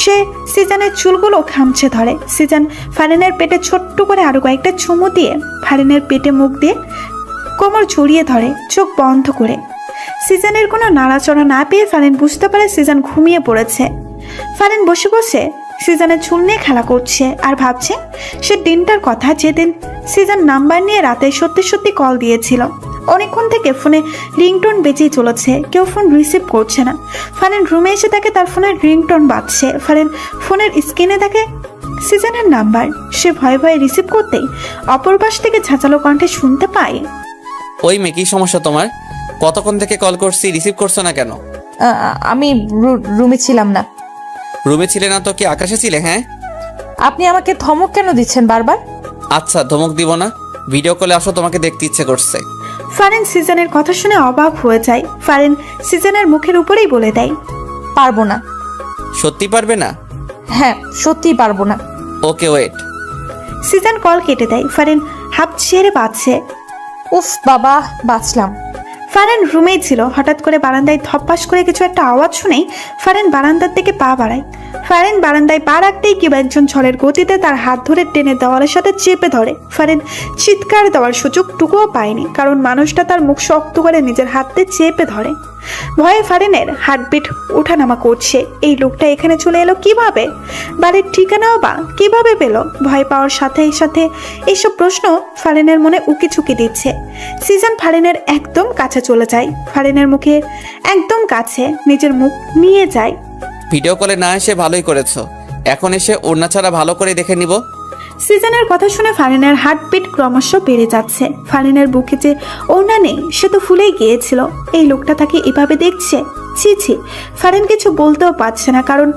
সে সিজনের চুলগুলো খামচে ধরে। সিজন ফারিনের পেটে ছোট্ট করে আরো কয়েকটা চুমু দিয়ে ফারিনের পেটে মুখ দিয়ে কোমর জড়িয়ে ধরে, চোখ বন্ধ করে। সিজনের কোনো নাড়াচড়া না পেয়ে ফারিন বুঝতে পারে সিজন ঘুমিয়ে পড়েছে। ফারিন বসে বসে সিজনের চুল নিয়ে খেলা করছে আর ভাবছে সে দিনটার কথা, যেদিন সিজন নাম্বার নিয়ে রাতে সত্যি সত্যি কল দিয়েছিল। অনেকক্ষণ থেকে ফোনে রিংটোন বেজেই চলেছে, কেউ ফোন রিসিভ করছে না। ফারিন রুমে এসে দেখে তার ফোনের রিংটোন বাজছে। ফারিন ফোনের স্ক্রিনে দেখে সিজনের নাম্বার। সে ভয়ে ভয়ে রিসিভ করতেই অপর পাশ থেকে ঝাঁচালো কণ্ঠে শুনতে পায়, ওই মেয়ে, কি সমস্যা তোমার? কতক্ষণ থেকে কল করছি, রিসিভ করছো না কেন? আমি রুমে ছিলাম না। রুমে ছিলে না তো কি আকাশে ছিলে? হ্যাঁ, আপনি আমাকে ধমক কেন দিচ্ছেন বারবার? আচ্ছা, ধমক দিব না, ভিডিও কলে আসো, তোমাকে দেখতে ইচ্ছে করছে। ফারিন সিজনের কথা শুনে অবাক হয়ে যায়। ফারিন সিজনের মুখের উপরেই বলে দেয়, পারবো না। সত্যি পারবে না? হ্যাঁ, সত্যিই পারবো না। ওকে, ওয়েট। সিজন কল কেটে দেয়। ফারিন হাঁপ ছেড়ে বাঁচছে। উফ বাবা, বাঁচলাম। ফারিন রুমেই ছিল। হঠাৎ করে বারান্দায় ধপাস করে কিছু একটা আওয়াজ শুনেই ফারিন বারান্দার দিকে পা বাড়ায়। ফারিন বারান্দায় পা রাখতেই কেউ একজন ঝড়ের গতিতে তার হাত ধরে টেনে দেওয়ালের সাথে চেপে ধরে। ফারিন চিৎকার দেওয়ার সুযোগটুকুও পায়নি, কারণ মানুষটা তার মুখ শক্ত করে নিজের হাতে চেপে ধরে। ভয়ে ফারিনের হার্টবিট ওঠানামা করছে। এই লোকটা এখানে চলে এলো কিভাবে? বাড়ির ঠিকানাও বা কিভাবে পেল? ভয় পাওয়ার সাথে সাথে এইসব প্রশ্ন ফারিনের মনে উকি চুকি দিচ্ছে। সিজন ফারিনের একদম কাছে চলে যায়। ফারিনের মুখে একদম কাছে নিজের মুখ নিয়ে যায়। ভিডিও কলে না এসে ভালোই করেছো, এখন এসে ওড়না ছাড়া ভালো করে দেখে নিব। সিজনের কথা শুনে ফারিনের হার্টবিট ক্রমশ বেড়ে যাচ্ছে। ফারিনের বুকে যে ওড়না নেই সে তো ফুলেই গিয়েছিল। এই লোকটা তাকে এভাবে দেখছে। ছি ছি, ফারিন কিছু বলতেও পারছে না, কারণ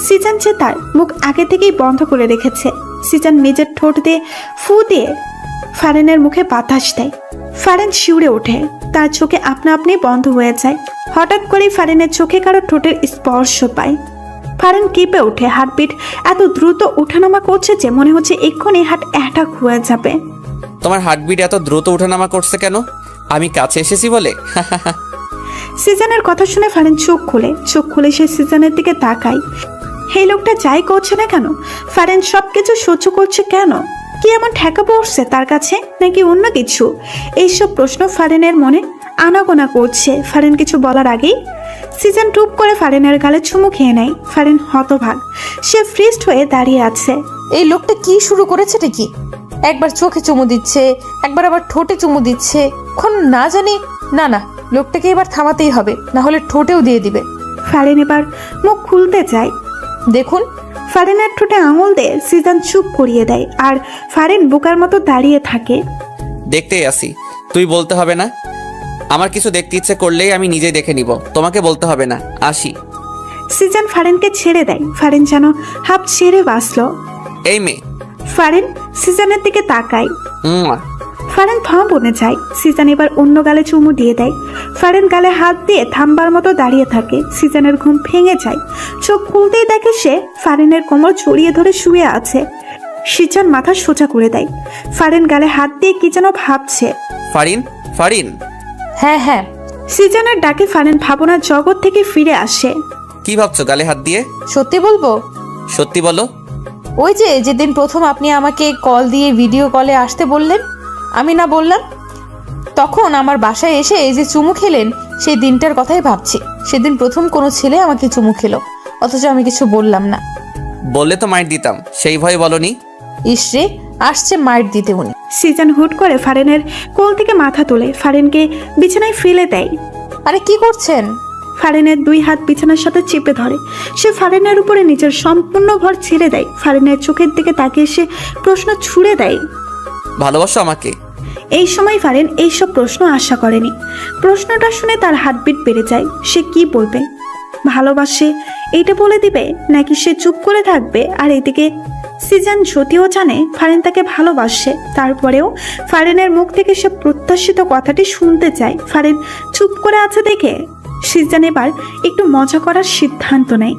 সিজন যে তার মুখ আগে থেকেই বন্ধ করে রেখেছে। সিজন নিজের ঠোঁট দিয়ে ফু দিয়ে ফারিনের মুখে বাতাস দেয়। ফারিন শিউরে ওঠে, তার চোখে আপনা আপনি বন্ধ হয়ে যায়। হঠাৎ করেই ফারিনের চোখে কারো ঠোঁটের স্পর্শ পায়। ফারিন কেঁপে ওঠে। হার্টবিট এত দ্রুত ওঠানামা করছে যে মনে হচ্ছে এক্ষুনি হার্ট অ্যাটাক হয়ে যাবে। তোমার হার্টবিট এত দ্রুত ওঠানামা করছে কেন? আমি কাছে এসেছি বলে? সিজনের কথা শুনে ফারিন চোখ খুলে সে সিজনের দিকে তাকায়। এই লোকটা যাই করছে না কেন, ফারিন সবকিছু সহ্য করছে কেন? কি এমন ঠেকা পড়ছে তার কাছে, নাকি অন্য কিছু? এইসব প্রশ্ন ফারিনের মনে আনাগোনা করছে। ফারিন কিছু বলার আগেই সিজন টুপ করে ফারিনের গালে চুমু খেয়ে নেয়। ফারিন হতভাগ, সে ফ্রিস্ট হয়ে দাঁড়িয়ে আছে। এই লোকটা কি শুরু করেছে নাকি? একবার চোখে চুমু দিচ্ছে, একবার আবার ঠোঁটে চুমু দিচ্ছে। এখন না জানি, না, লোকটাকে এবার থামাতেই হবে, না হলে ঠোঁটেও দিয়ে দিবে। ফারিন এবার মুখ খুলতে চায়। দেখুন, ফারিনের ঠোঁটে আঙুল দিয়ে সিজন চুপ করিয়ে দেয়, আর ফারিন বোকার মতো দাঁড়িয়ে থাকে। দেখতেই আসি, তুই বলতে হবে না। আমার কিছু দেখতে ইচ্ছে করলেই আমি নিজেই দেখে নিব, তোমাকে বলতে হবে না। আসি। সিজান ফারিনকে ছেড়ে দেয়। ফারিন যেন হাফ ছেড়ে বাঁচল। এই মেয়ে। ফারিন সিজানের দিকে তাকায়। উম্মা। ফারিন থম বনে যায়। সিজান এবার অন্য গালে চুমু দিয়ে দেয়। ফারিন গালে হাত দিয়ে থামবার মতো দাঁড়িয়ে থাকে। সিজানের ঘুম ভেঙে যায়। চোখ খুলতেই দেখে সে ফারিনের কোমর জড়িয়ে ধরে শুয়ে আছে। সিজান মাথা সোজা করে দেয়। ফারিন গালে হাত দিয়ে কি যেন ভাবছে। ফারিন, ফারিন। হ্যাঁ হ্যাঁ, সিজানের ডাকে ফারিন ভাবনার জগৎ থেকে ফিরে আসে। কি ভাবছো গালে হাত দিয়ে? সত্যি বলবো? সত্যি বলো। ওই যে যেদিন প্রথম আপনি আমাকে কল দিয়ে ভিডিও কলে আসতে বললেন, আমি না বললাম? তখন আমার বাসায় এসে এই যে চুমু খেলেন, সেই দিনটার কথাই ভাবছি। সেদিন প্রথম কোনো ছেলে আমাকে চুমু খেলো, অথচ আমি কিছু বললাম না। বললে তো মাইর দিতাম, সেই ভয়ে বলনি। ইসরে, আসছে মাইট দিতে উনি। সিজান হুট করে ফারিনের কোল থেকে মাথা তোলে, ফারিনকে বিছানায় ফেলে দেয়। আরে কি করছেন? ফারিনের দুই হাত বিছানার সাথে চেপে ধরে। সে ফারিনের উপরে নিজের সম্পূর্ণ ভর ছেড়ে দেয়। ফারিনের চোখের দিকে তাকিয়ে সে প্রশ্ন ছুড়ে দেয়, ভালোবাসো আমাকে? এই সময় ফারিন এইসব প্রশ্ন আশা করেনি। প্রশ্নটা শুনে তার হার্টবিট বেড়ে যায়। সে কি বলবে? ভালোবাসে এইটা বলে দিবে, নাকি সে চুপ করে থাকবে? আর এদিকে সিজান যদিও জানে ফারিন তাকে ভালোবাসে, তারপরেও ফারিনের মুখ থেকে সে প্রত্যাশিত কথাটি শুনতে চায়। ফারিন চুপ করে আছে দেখে সিজান এবার একটু মজা করার সিদ্ধান্ত নেয়।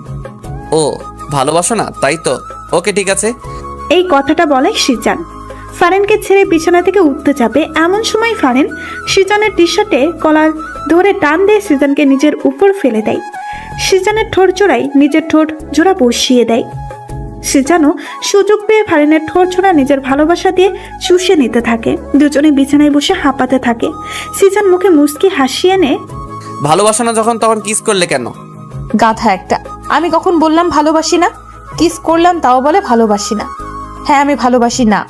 ও ভালোবাসো না, তাই তো? ওকে, ঠিক আছে। এই কথাটা বলে সিজান। ফারিনকে ছেড়ে বিছানা থেকে উঠতে যাবে, এমন সময় ফারিন সিজানের টি শার্টে কলার ধরে টান দিয়ে সিজানকে নিজের উপর ফেলে দেয়। সিজানের ঠোঁট জোড়ায় নিজের ঠোঁট জোড়া বসিয়ে দেয়। সিজানও সুযোগ পেয়ে ফারিনের ঠোঁট জোড়া নিজের ভালোবাসা দিয়ে চুষে নিতে থাকে। দুজনে বিছানায় বসে হাঁপাতে থাকে। সিজান মুখে মুচকি হাসি এনে, ভালোবাসো না যখন তখন কিস করলে কেন? গাধা একটা। আমি কখন বললাম ভালোবাসি না? কিস করলাম তাও বলে ভালোবাসি না। হ্যাঁ, আমি ভালোবাসি না।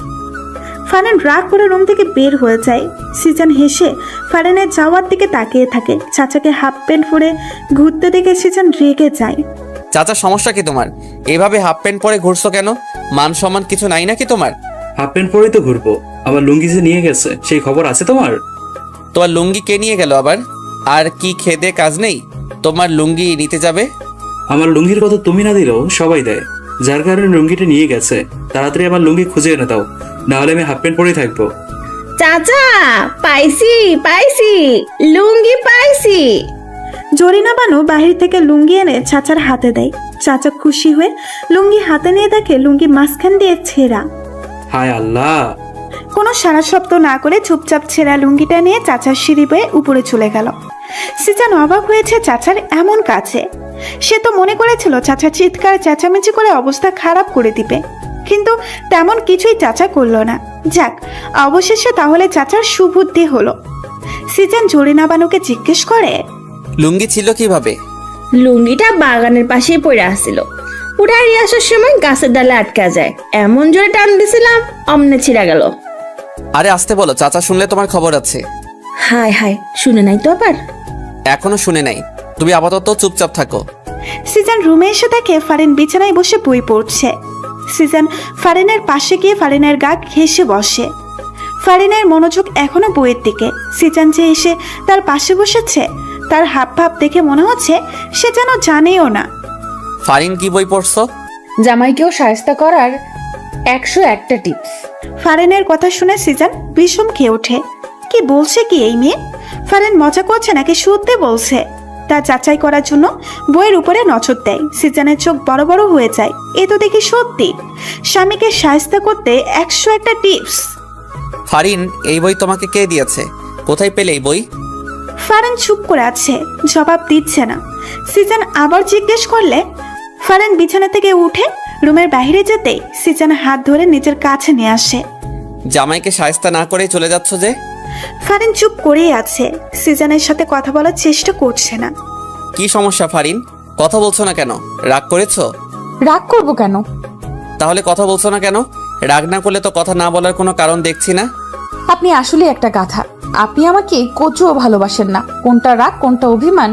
ফারিন রাগ করে রুম থেকে বের হয়ে যায়। সিজান হেসে ফারিনের যাওয়ার দিকে তাকিয়ে থাকে। চাচাকে হাফ প্যান্ট পরে ঘুরতে দেখে সিজান রেগে যায়। চাচা, সমস্যা কি তোমার? এভাবে হাফ প্যান্ট পরে ঘুরছো কেন? মান সম্মান কিছু নাই নাকি তোমার? হাফ প্যান্ট পরেই তো ঘুরবো। আবার লুঙ্গি যে নিয়ে গেছে, সেই খবর আছে তোমার? তোমার লুঙ্গি কে নিয়ে গেল আবার? আর কি খেদে কাজ নেই তোমার লুঙ্গি নিতে যাবে? আমার লুঙ্গির কথা তুমি না দিলেও সবাই দেয়। যার কারণে লুঙ্গিটা নিয়ে গেছে, তাড়াতাড়ি আমার লুঙ্গি খুঁজে এনে দাও, নাহলে আমি হাফ প্যান্ট পরেই থাকবো। চাচা, পাইছি পাইছি, লুঙ্গি পাইছি। জরিনা বানু বাহির থেকে লুঙ্গি এনে চাচার হাতে দেয়। চাচা খুশি হয়ে লুঙ্গি হাতে নিয়ে দেখে লুঙ্গি মাঝখান দিয়ে ছেঁড়া। হায় আল্লাহ! কোনো সারা শব্দ না করে চুপচাপ ছেঁড়া লুঙ্গিটা নিয়ে চাচার সিঁড়ি বেয়ে উপরে চলে গেল। সিজান অবাক হয়েছে চাচার এমন কাছে। সে তো মনে করেছিল চাচা চিৎকার চেঁচামেচি করে অবস্থা খারাপ করে দিবে, কিন্তু তেমন কিছুই চাচা করলো না। যাক, অবশেষে তাহলে চাচার সুবুদ্ধি হলো। সিজান জরিনা বানুকে জিজ্ঞেস করে, লুঙ্গি ছিল কিভাবে? লুঙ্গিটা বাগানের পাশেই পড়ে আসছিল। উঠাই আসার সময় গাছের ডালে আটকা যায়, এমন জোরে টান দিছিলাম অমনে ছিঁড়া গেল। আরে আসতে বলো, চাচা শুনলে তোমার খবর আছে। হায় হায়, শুনে নাই তো আবার? এখনো শুনে নাই, তুমি আপাতত চুপচাপ থাকো। সিজান রুমে এসে দেখে ফারিন বিছানায় বসে বই পড়ছে। সিজান ফারিনের পাশে গিয়ে ফারিনের গা ঘেঁষে বসে। ফারিনের মনোযোগ এখনো বইয়ের দিকে। সিজান যে এসে তার পাশে বসেছে, তার হাব ভাব দেখে মনে হচ্ছে সে যেন জানেও না। ফারিন, কি বই পড়ছো? জামাইকেও শায়েস্তা করার 101টা টিপস। ফারিনের কথা শুনে সিজান বিষম খেয়ে ওঠে। কি বলছে কি এই মেয়ে? ফারিন মজা করছে নাকি সত্যি বলছে? তা যাচাই করার জন্য বইয়ের উপরে নজর দেয়। সিজানের চোখ বড় বড় হয়ে যায়। এ তো দেখি সত্যি। স্বামীকে শায়েস্তা করতে 101টা টিপস। ফারিন, এই বই তোমাকে কে দিয়েছে? কোথায় পেলে এই বই? ফারিন চুপ করে আছে, জবাব দিচ্ছে না। সিজান আবার জিজ্ঞেস করলে ফারিন বিছানা থেকে উঠে রুমের বাইরে যেতে সিজান হাত ধরে নিজের কাছে নিয়ে আসে। জামাইকে শায়েস্তা না করে চলে যাচ্ছ যে? ফারিন চুপ করেই আছে, সিজানের সাথে কথা বলার চেষ্টা করছে না। কি সমস্যা ফারিন? কথা বলছো না কেন? রাগ করেছো? রাগ করবো কেন? তাহলে কথা বলছো না কেন? রাগ না করলে তো কথা না বলার কোনো কারণ দেখছি না। আপনি আসলে একটা গাধা। আপনি আমাকে কচুও ভালোবাসেন না। কোনটা রাগ কোনটা অভিমান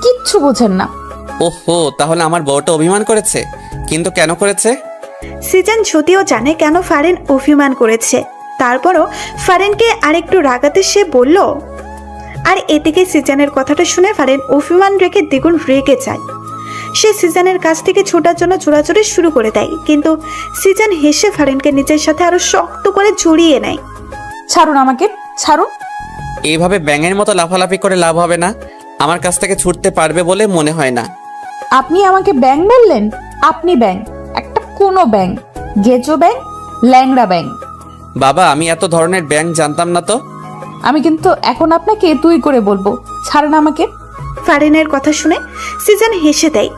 কিচ্ছু বোঝেন না। ওহো, তাহলে আমার বউটা অভিমান করেছে? কিন্তু কেন করেছে? সিজান যদিও জানে কেন ফারিন অভিমান করেছে, তারপরও ফারিনকে আরেকটু রাগাতে সে বলল, আর এদিকে সিজানের কথাটা শুনে ফারিন অভিমান রেখে দ্বিগুণ রেগে যায়। সে সিজানের কাছ থেকে ছোটার জন্য চোরাচুরি শুরু করে দেয়, কিন্তু সিজান হেসে ফারিনকে নিজের সাথে আরো শক্ত করে জড়িয়ে নেয়। ছাড়ুন আমাকে, ছাড়ুন। এইভাবে ব্যাঙের মতো লাফালাফি করে লাভ হবে না। আমার কাছ থেকে ছুটতে পারবে বলে মনে হয় না। আপনি আমাকে ব্যাং বললেন? আপনি ব্যাং, একটা কোনো ব্যাং, গেজো ব্যাং, ল্যাংড়া ব্যাং। বাবা, আমি এত ধরনের ব্যাঙ জানতাম না তো। আমি কিন্তু এখন আপনাকে তুই করে বলবো, ছাড়ুন আমাকে। ফারিনের কথা শুনে সিজান হেসে দেয়।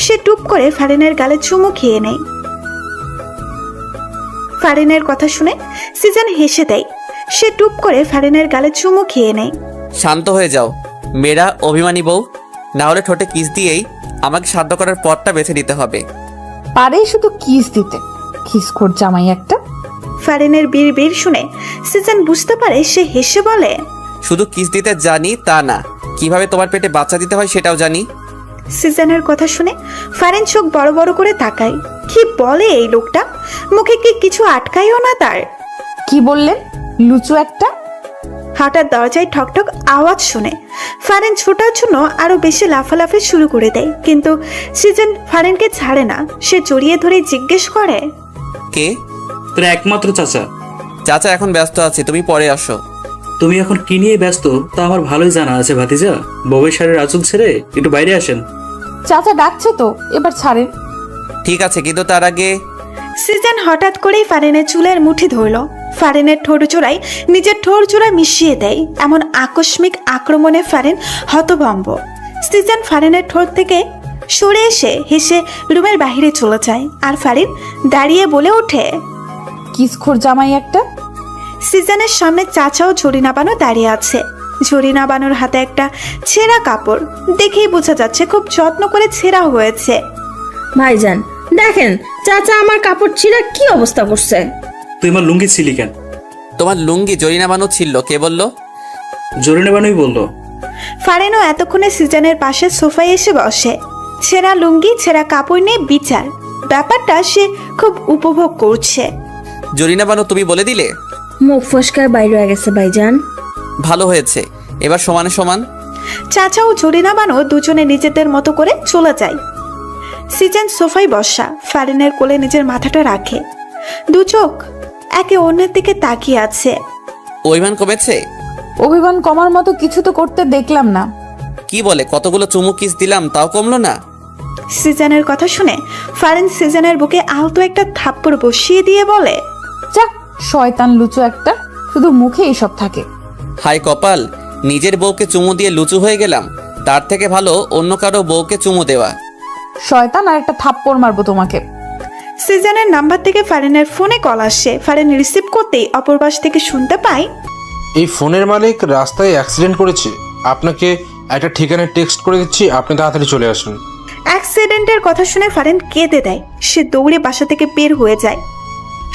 সে টুপ করে ফারিনের গালে চুমু খেয়ে নেয়। ফারিনের কথা শুনে সিজান হেসে দেয়। সে টুপ করে ফারিনের গালে চুমু খেয়ে নেয়। শান্ত হয়ে যাও মেয়েরা, অভিমানী বউ। না হলে ঠোঁটে কিস দিয়েই আমাকে সাধ্য করার পথটা বেছে নিতে হবে। পারেই শুধু কিস দিতে, খিসখোর জামাই একটা। ফারিনের বীর শুনে সিজান বুঝতে পারে। সে হেসে বলে, শুধু কিস দিতে জানি তা না, কিভাবে তোমার পেটে বাচ্চা দিতে হয় সেটাও জানি। সিজানের কথা শুনে ফারিন চোখ বড় বড় করে তাকায়। কি বলে এই লোকটা? মুখে কি কিছু আটকায়ও না তার? কি বললেন, লুচু একটা? হঠাৎ দরজায় ঠকঠক আওয়াজ শুনে ফারিন ছোটার জন্য আরো বেশি লাফালাফি শুরু করে দেয়, কিন্তু সিজন ফারিনকে ছাড়ে না। সে জড়িয়ে ধরে জিজ্ঞেস করে, কে? তোর একমাত্র চাচা। চাচা এখন ব্যস্ত আছে, তুমি পরে আসো। তুমি এখন কি নিয়ে ব্যস্ত তা আমার ভালোই জানা আছে ভাতিজা। বউয়ের শাড়ির আঁচল ছেড়ে একটু বাইরে আসেন। চাচা ডাকছে তো, এবার ছাড়েন। ঠিক আছে, কিন্তু তার আগে সিজন হঠাৎ করেই ফারিনের চুলের মুঠি ধরল। ফারিনের ঠোঁট জোড়ায় নিজের ঠোঁট জোড়া মিশিয়ে দেয়। এমন আকস্মিক আক্রমণে ফারিন হতভম্ব। সিজন ফারিনের ঠোঁট থেকে সরে এসে হেসে রুমের বাইরে চলে যায়। আর ফারিন দাঁড়িয়ে বলে ওঠে, কিসখোর জামাই একটা। সিজনের সামনে চাচাও ঝরিনা বানো দাঁড়িয়ে আছে। ঝরিনা বানোর হাতে একটা ছেঁড়া কাপড়, দেখেই বোঝা যাচ্ছে খুব যত্ন করে ছেঁড়া হয়েছে। ভাইজান দেখেন, চাচা আমার কাপড় ছিঁড়া কি অবস্থা করছে। তুই আমার লুঙ্গি ছিলি কেন? তোমার লুঙ্গি জরিনা বানু ছিল, কে বললো? জরিনা বানুই বললো। ফারিনও এতক্ষণে সিজনের পাশে সোফায় এসে বসে। ছেঁড়া লুঙ্গি ছেঁড়া কাপড় নিয়ে বিচার, ব্যাপারটা সে খুব উপভোগ করছে। জরিনা বানু তুমি বলে দিলে? মুখ ফসকায় বাইরে হয়ে গেছে ভাইজান। ভালো হয়েছে, এবার সমানে সমান। চাচা ও জরিনা বানো দুজনে নিজেদের মতো করে চলে যায়। সিজন সোফায় বসা, ফারিনের কোলে নিজের মাথাটা রাখে। দু চোখ একে অন্যের দিকে তাকিয়ে আছে। অভিমান কমেছে? অভিমান কমার মতো কিছু তো করতে দেখলাম না। কি বলে, কতগুলো চুমু কিস দিলাম তাও কমলো না? সিজনের কথা শুনে ফারিন সিজনের বুকে আলতো একটা থাপ্পড় বসিয়ে দিয়ে বলে, যাক, শয়তান লুচু একটা, শুধু মুখে এইসব থাকে। হাই কপাল, নিজের বউকে চুমু দিয়ে লুচু হয়ে গেলাম। তার থেকে ভালো অন্য কারো বউকে চুমু দেওয়া। শয়তান, আর একটা থাপ্পড় মারবো তোমাকে। সিজনের নাম্বার থেকে ফারিনের ফোনে কল আসে। ফারিন রিসিভ করতেই অপর পাশ থেকে শুনতে পায়, এই ফোনের মালিক রাস্তায় অ্যাক্সিডেন্ট করেছে, আপনাকে একটা ঠিকানায় টেক্সট করে দিচ্ছি, আপনি তাড়াতাড়ি চলে আসুন। অ্যাক্সিডেন্টের কথা শুনে ফারিন কেঁদে দেয়। সে দৌড়ে বাসা থেকে বের হয়ে যায়।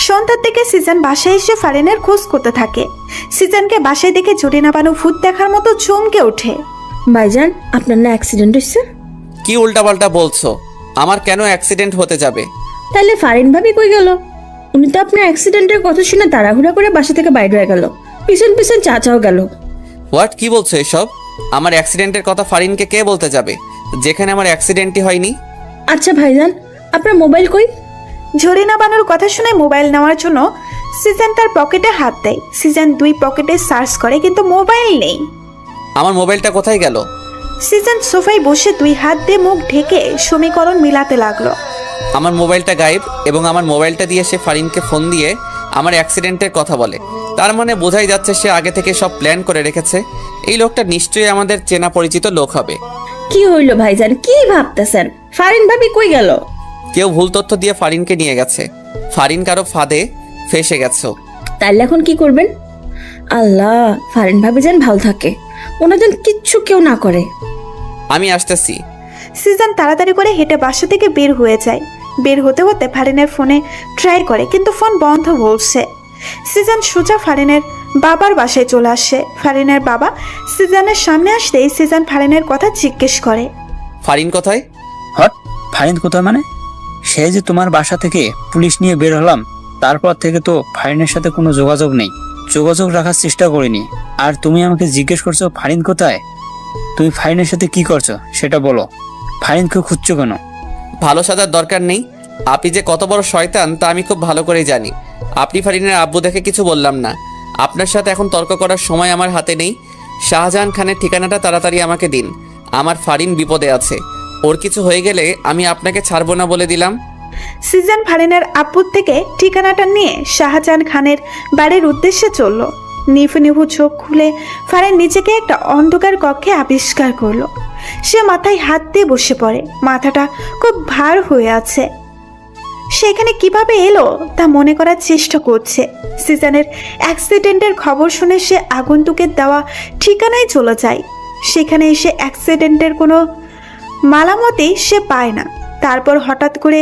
সন্ধ্যার দিকে সিজন বাসায় এসে ফারিনের খোঁজ করতে থাকে। সিজনকে বাসায় দেখে জরিনা বানু ভূত দেখার মতো চমকে ওঠে। ভাইজান আপনার না অ্যাক্সিডেন্ট হয়েছে? কি উল্টাপাল্টা বলছো? আমার কেন অ্যাক্সিডেন্ট হতে যাবে? তাহলে ফারিন ভাবি কই গেল? উনি তো আপনার অ্যাক্সিডেন্টের কথা শুনে তাড়াহুড়া করে বাসা থেকে বাইরে হয়ে গেল, পিছন পিছন চাচাও গেল। হোয়াট, কি বলছো এসব? আমার অ্যাক্সিডেন্টের কথা ফারিনকে কে বলতে যাবে, যেখানে আমার অ্যাক্সিডেন্টই হয়নি? আচ্ছা ভাইজান, আপনার মোবাইল কই? ঝরিনা বানুর কথা শুনে মোবাইল নেওয়ার জন্য সিজন তার পকেটে হাত দেয়। সিজন দুই পকেটে সার্চ করে, কিন্তু মোবাইল নেই। আমার মোবাইলটা কোথায় গেল? সিজন সোফায় বসে দুই হাত দিয়ে মুখ ঢেকে সমীকরণ মিলাতে লাগলো। আমার মোবাইলটা গায়েব, এবং আমার মোবাইলটা দিয়ে সে ফারিনকে ফোন দিয়ে আমার অ্যাক্সিডেন্টের কথা বলে। তার মানে বোঝাই যাচ্ছে সে আগে থেকে সব প্ল্যান করে রেখেছে। এই লোকটা নিশ্চয়ই আমাদের চেনা পরিচিত লোক হবে। কি হইল ভাইজান, কি ভাবতেছেন? ফারিন ভাবি কই গেল? কেউ ভুল তথ্য দিয়ে ফারিনকে নিয়ে গেছে। ফারিন কারো ফাঁদে ফেসে গেছো। তাহলে এখন কি করবেন? আল্লাহ, ফারিন ভাবি যেন ভালো থাকে, ওনার যেন কিচ্ছু কেউ না করে। আমি আসতেছি। সিজন তাড়াতাড়ি করে হেঁটে বাসা থেকে বের হয়ে যায়। বের হতে হতে ফারিনের ফোনে ট্রাই করে, কিন্তু ফোন বন্ধ বলছে। সিজন সোজা ফারিনের বাবার বাসায় চলে আসে। ফারিনের বাবা সিজনের সামনে আসতেই সিজন ফারিনের কথা জিজ্ঞেস করে, ফারিন কোথায়? হট, ফারিন কোথায় মানে? সে যে তোমার বাসা থেকে পুলিশ নিয়ে বের হলাম, তারপর থেকে তো ফারিনের সাথে কোনো যোগাযোগ নেই। যোগাযোগ রাখার চেষ্টা করিনি। আর তুমি আমাকে জিজ্ঞেস করছো ফারিন কোথায়? তুমি ফারিনের সাথে কি করছো সেটা বলো। ফারিনকে খুঁজছো কেন? ভালো সাজার দরকার নেই। আপনি যে কত বড় শয়তান তা আমি খুব ভালো করেই জানি। আপনি ফারিনের আব্বু দেখে কিছু বললাম না। আপনার সাথে এখন তর্ক করার সময় আমার হাতে নেই। শাহজাহান খানের ঠিকানাটা তাড়াতাড়ি আমাকে দিন। আমার ফারিন বিপদে আছে। ওর কিছু হয়ে গেলে আমি আপনাকে ছাড়বো না বলে দিলাম। সিজান ফারিনের আব্বুর থেকে ঠিকানাটা নিয়ে শাহজাহান খানের বাড়ির উদ্দেশ্যে চলল। নিভু নিভু চোখ খুলে ফারিন নিজেকে একটা অন্ধকার কক্ষে আবিষ্কার করলো। সে মাথায় হাত দিয়ে বসে পড়ে। মাথাটা খুব ভার হয়ে আছে। সেখানে কিভাবে এলো তা মনে করার চেষ্টা করছে। সিজানের অ্যাক্সিডেন্টের খবর শুনে সে আগন্তুকের দেওয়া ঠিকানায় চলে যায়। সেখানে এসে অ্যাক্সিডেন্টের কোনো মালামতেই সে পায় না। তারপর হঠাৎ করে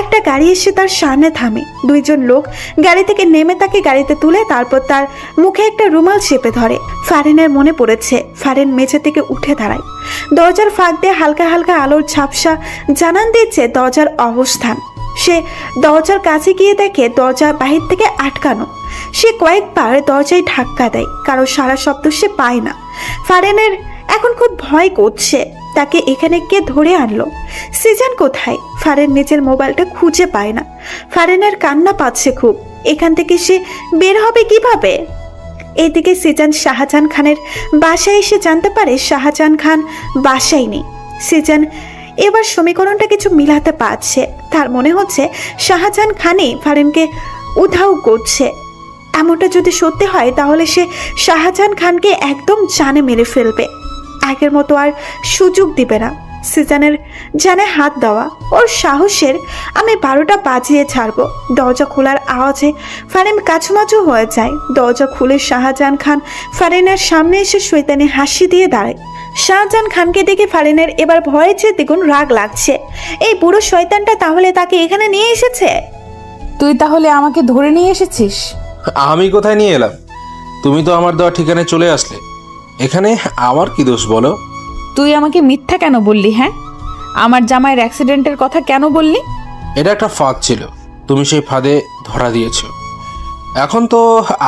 একটা গাড়ি এসে তার সামনে থামে। দুইজন লোক গাড়ি থেকে নেমে তাকে গাড়িতে তুলে তারপর তার মুখে একটা রুমাল চেপে ধরে। ফারিনের মনে পড়েছে। ফারিন মেঝে থেকে উঠে দাঁড়ায়। দরজার ফাঁক দিয়ে হালকা হালকা আলোর ঝাপসা জানান দিচ্ছে দরজার অবস্থান। সে দরজার কাছে গিয়ে দেখে দরজা বাহির থেকে আটকানো। সে কয়েকবার দরজায় ধাক্কা দেয়, কারো সারা শব্দ সে পায় না। ফারিনের এখন খুব ভয় করছে। তাকে এখানে কে ধরে আনলো? সিজান কোথায়? ফারিন নিজের মোবাইলটা খুঁজে পায় না। ফারিনের কান্না পাচ্ছে খুব। এখান থেকে সে বের হবে কিভাবে? এদিকে সিজান শাহজাহান খানের বাসায় এসে জানতে পারে শাহজাহান খান বাসায় নেই। সিজান এবার সমীকরণটা কিছু মিলাতে পারছে। তার মনে হচ্ছে শাহজাহান খানই ফারিনকে উধাও করছে। এমনটা যদি সত্যি হয় তাহলে সে শাহজাহান খানকে একদম জানে মেরে ফেলবে। আগের মতো আর সুযোগ দিবে না। সিজানের জানে হাত দেওয়া ওর সাহসের আমি 12টা বাজিয়ে ছাড়বো। দরজা খোলার আওয়াজে ফারিন কাছুমাছু হয়ে যায়। দরজা খুলে শাহজাহান খান ফারিনের সামনে এসে শয়তানি হাসি দিয়ে দাঁড়ায়। শাহজাহান খানকে দেখে ফারিনের এবার ভয়ে চেয়ে দ্বিগুণ রাগ লাগছে। এই বুড়ো শয়তানটা তাহলে তাকে এখানে নিয়ে এসেছে। তুই তাহলে আমাকে ধরে নিয়ে এসেছিস? আমি কোথায় নিয়ে এলাম? তুমি তো আমার দেওয়া ঠিকানায় চলে আসলে। এখানে আমার কি দোষ বলো? তুই আমাকে মিথ্যা কেন বললি? হ্যাঁ, আমার জামাইয়ের অ্যাক্সিডেন্টের কথা কেন বললি? এটা একটা ফাঁদ ছিল, তুমি সেই ফাঁদে ধরা দিয়েছো। এখন তো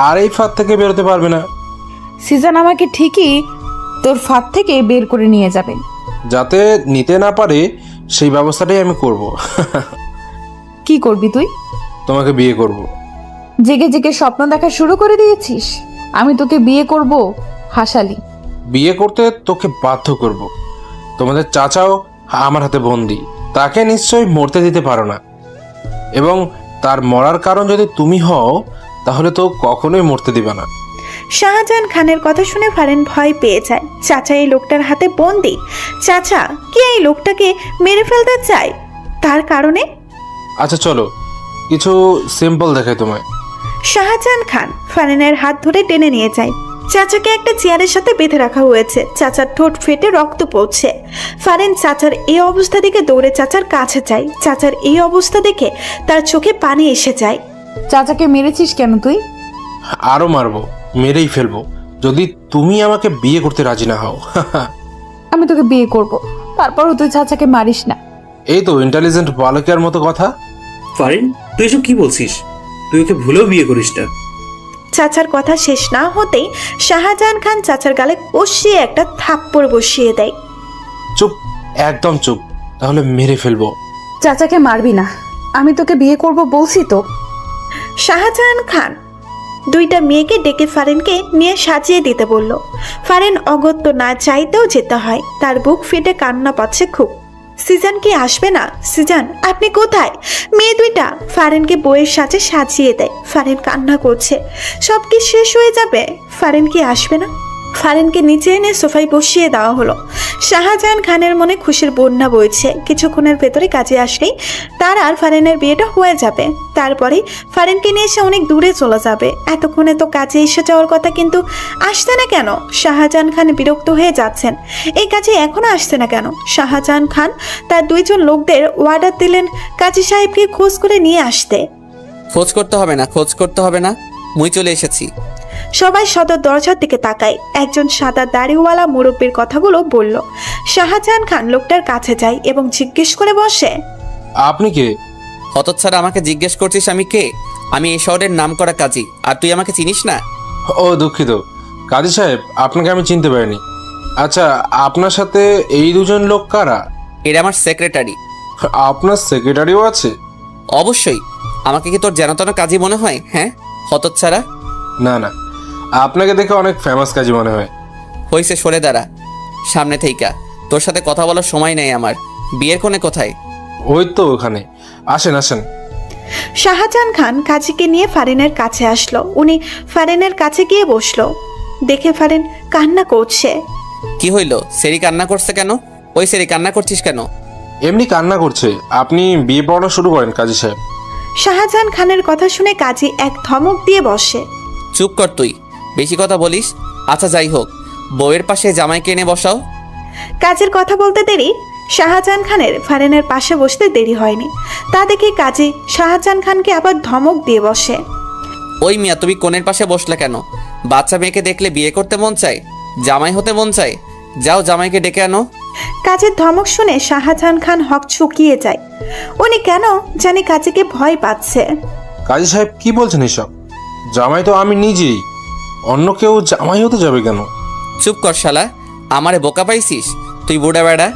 আর এই ফাঁদ থেকে বেরোতে পারবে না। সিজান আমাকে ঠিকই তোর ফাঁদ থেকে বের করে নিয়ে যাবে। যাতে নিতে না পারে সেই ব্যবস্থাটাই আমি করব। কি করবি তুই? তোমাকে বিয়ে করব। জেগে জেগে স্বপ্ন দেখা শুরু করে দিয়েছিস? আমি তোকে বিয়ে করব? হাসালি। বিয়ে করতে তোকে বাধ্য করব। তোমাদের চাচাও আমার হাতে বন্দি। তাকে নিশ্চয়ই মরতে দিতে পারো না, এবং তার মরার কারণ যদি তুমি হও তাহলে তো কখনোই মরতে দিবে না। শাহজাহান খানের কথা শুনে ফারিন ভয় পেয়ে যায়। চাচা এই লোকটার হাতে বন্দি। চাচা কি এই লোকটাকে মেরে ফেলতে চায়? তার কারণে আচ্ছা চলো কিছু সিম্পল দেখাই তোমায়। শাহজাহান খান ফারিনের হাত ধরে টেনে নিয়ে যায়। চাচাকে একটা চেয়ারের সাথে বেঁধে রাখা হয়েছে। চাচার ঠোঁট ফেটে রক্ত পড়ছে। ফারিন চাচার এই অবস্থা দেখে দৌড়ে চাচার কাছে যায়। চাচার এই অবস্থা দেখে তার চোখে পানি এসে যায়। চাচাকে মেরেছিস কেন তুই? আরো মারবো, মেরেই ফেলবো যদি তুমি আমাকে বিয়ে করতে রাজি না হও। আমি তোকে বিয়ে করব, তারপরও তুই চাচাকে মারিস না। এই তো ইন্টেলিজেন্ট বালকের মতো কথা। ফারিন, তুই এসব কি বলছিস? তুই ওকে ভুলেও বিয়ে করিস না। চাচার কথা শেষ না হতেই শাহজাহান খান চাচার গালে কষিয়ে একটা থাপ্পড় বসিয়ে দেয়। চুপ, একদম চুপ, তাহলে মেরে ফেলবো। চাচাকে মারবি না, আমি তোকে বিয়ে করব বলছি তো। শাহজাহান খান দুইটা মেয়েকে ডেকে ফারিনকে নিয়ে সাজিয়ে দিতে বলল। ফারিন অগত্য না চাইতেও যেতে হয়। তার বুক ফেটে কান্না পাচ্ছে খুব। সিজান কি আসবে না? সিজান আপনি কোথায়? মেয়ে দুইটা ফারিনকে বইয়ের সাথে সাজিয়ে দেয়। ফারিন কান্না করছে। সব কি শেষ হয়ে যাবে? ফারিন কি আসবে না? ফারিনকে নিচে এনে সোফায় বসিয়ে দেওয়া হলো। শাহজাহান খানের মনে খুশির বন্যা বইছে। কিছুক্ষণের ভেতরে কাজে আসলেই তার আর ফারিনের বিয়েটা হয়ে যাবে। তারপরে ফারিনকে নিয়ে এসে অনেক দূরে চলে যাবে। এতক্ষণে তো কাজে এসে যাওয়ার কথা, কিন্তু আসছে না কেন? শাহজাহান খান বিরক্ত হয়ে যাচ্ছেন। এই কাজে এখনো আসছে না কেন? শাহজাহান খান তার দুইজন লোকদের অর্ডার দিলেন কাজী সাহেবকে খোঁজ করে নিয়ে আসতে। খোঁজ করতে হবে না, খোঁজ করতে হবে না, মুই চলে এসেছি। সবাই সদর দরজার দিকে তাকায়। একজন সাদা দাড়িওয়ালা মুরব্বীর কথাগুলো বলল। শাহজাহান খান লোকটার কাছে যায় এবং জিজ্ঞেস করে বসে, আপনি কে? হতচ্ছাড়া, আমাকে জিজ্ঞেস করছিস আমি কে? আমি এই শহরের নাম করা কাজী, আর তুই আমাকে চিনিস না? ও দুঃখিত কাজী সাহেব, আপনাকে আমি চিনতে পারিনি। আচ্ছা, আপনার সাথে এই দুজন লোক কারা? এরা আমার সেক্রেটারি। আপনার সেক্রেটারিও আছে? অবশ্যই। আমাকে কি তোর জানাতনা কাজী মনে হয়? হ্যাঁ, হতচ্ছাড়া। না না, আপনাকে দেখে অনেক ফেমাস কাজী মনে হয়। হইছে, সরে দাঁড়া সামনে থেইকা। তোর সাথে কথা বলার সময় নেই আমার। বিয়ের কোণে কোথায়? ওই তো ওখানে, আসেন আসেন। শাহজাহান খান কাজীকে নিয়ে ফারিনের কাছে আসলো। উনি ফারিনের কাছে গিয়ে বসলো। দেখে ফারিন কান্না করছে। কি হইল? সেরি কান্না করছে কেন? ওই সেরি কান্না করছিস কেন? এমনি কান্না করছে। আপনি বিয়ে পড়ানো শুরু করেন কাজী সাহেব। শাহজাহান খানের কথা শুনে কাজী এক ধমক দিয়ে বসে। চুপ কর তুই, বেশি কথা বলিস। আচ্ছা যাই হোক, বউয়ের পাশে জামাইকে এনে বসাও। কাজীর কথা বলতে দেরি শাহজাহান খানের ফারিনের পাশে বসতে দেরি হয়নি। তা দেখে কাজী শাহজাহান খানকে আবার ধমক দিয়ে বসে। ওই মিয়া, তুমি কোণের পাশে বসলে কেন? বাচ্চা মেয়েকে দেখলে বিয়ে করতে মন চায়, জামাই হতে মন চায়। যাও জামাইকে ডেকে আনো। কাজীর ধমক শুনে শাহজাহান খান হক চুকিয়ে যায়। উনি কেন জানি কাজীকে ভয় পাচ্ছে। কাজী সাহেব কি বলছেন এসব? জামাই তো আমি নিজেই, অন্য কেউ জামাই হতে যাবে কেন? চুপ কর শালা, আমারে বোকা পাইছিস তুই? বুড়া বেড়া,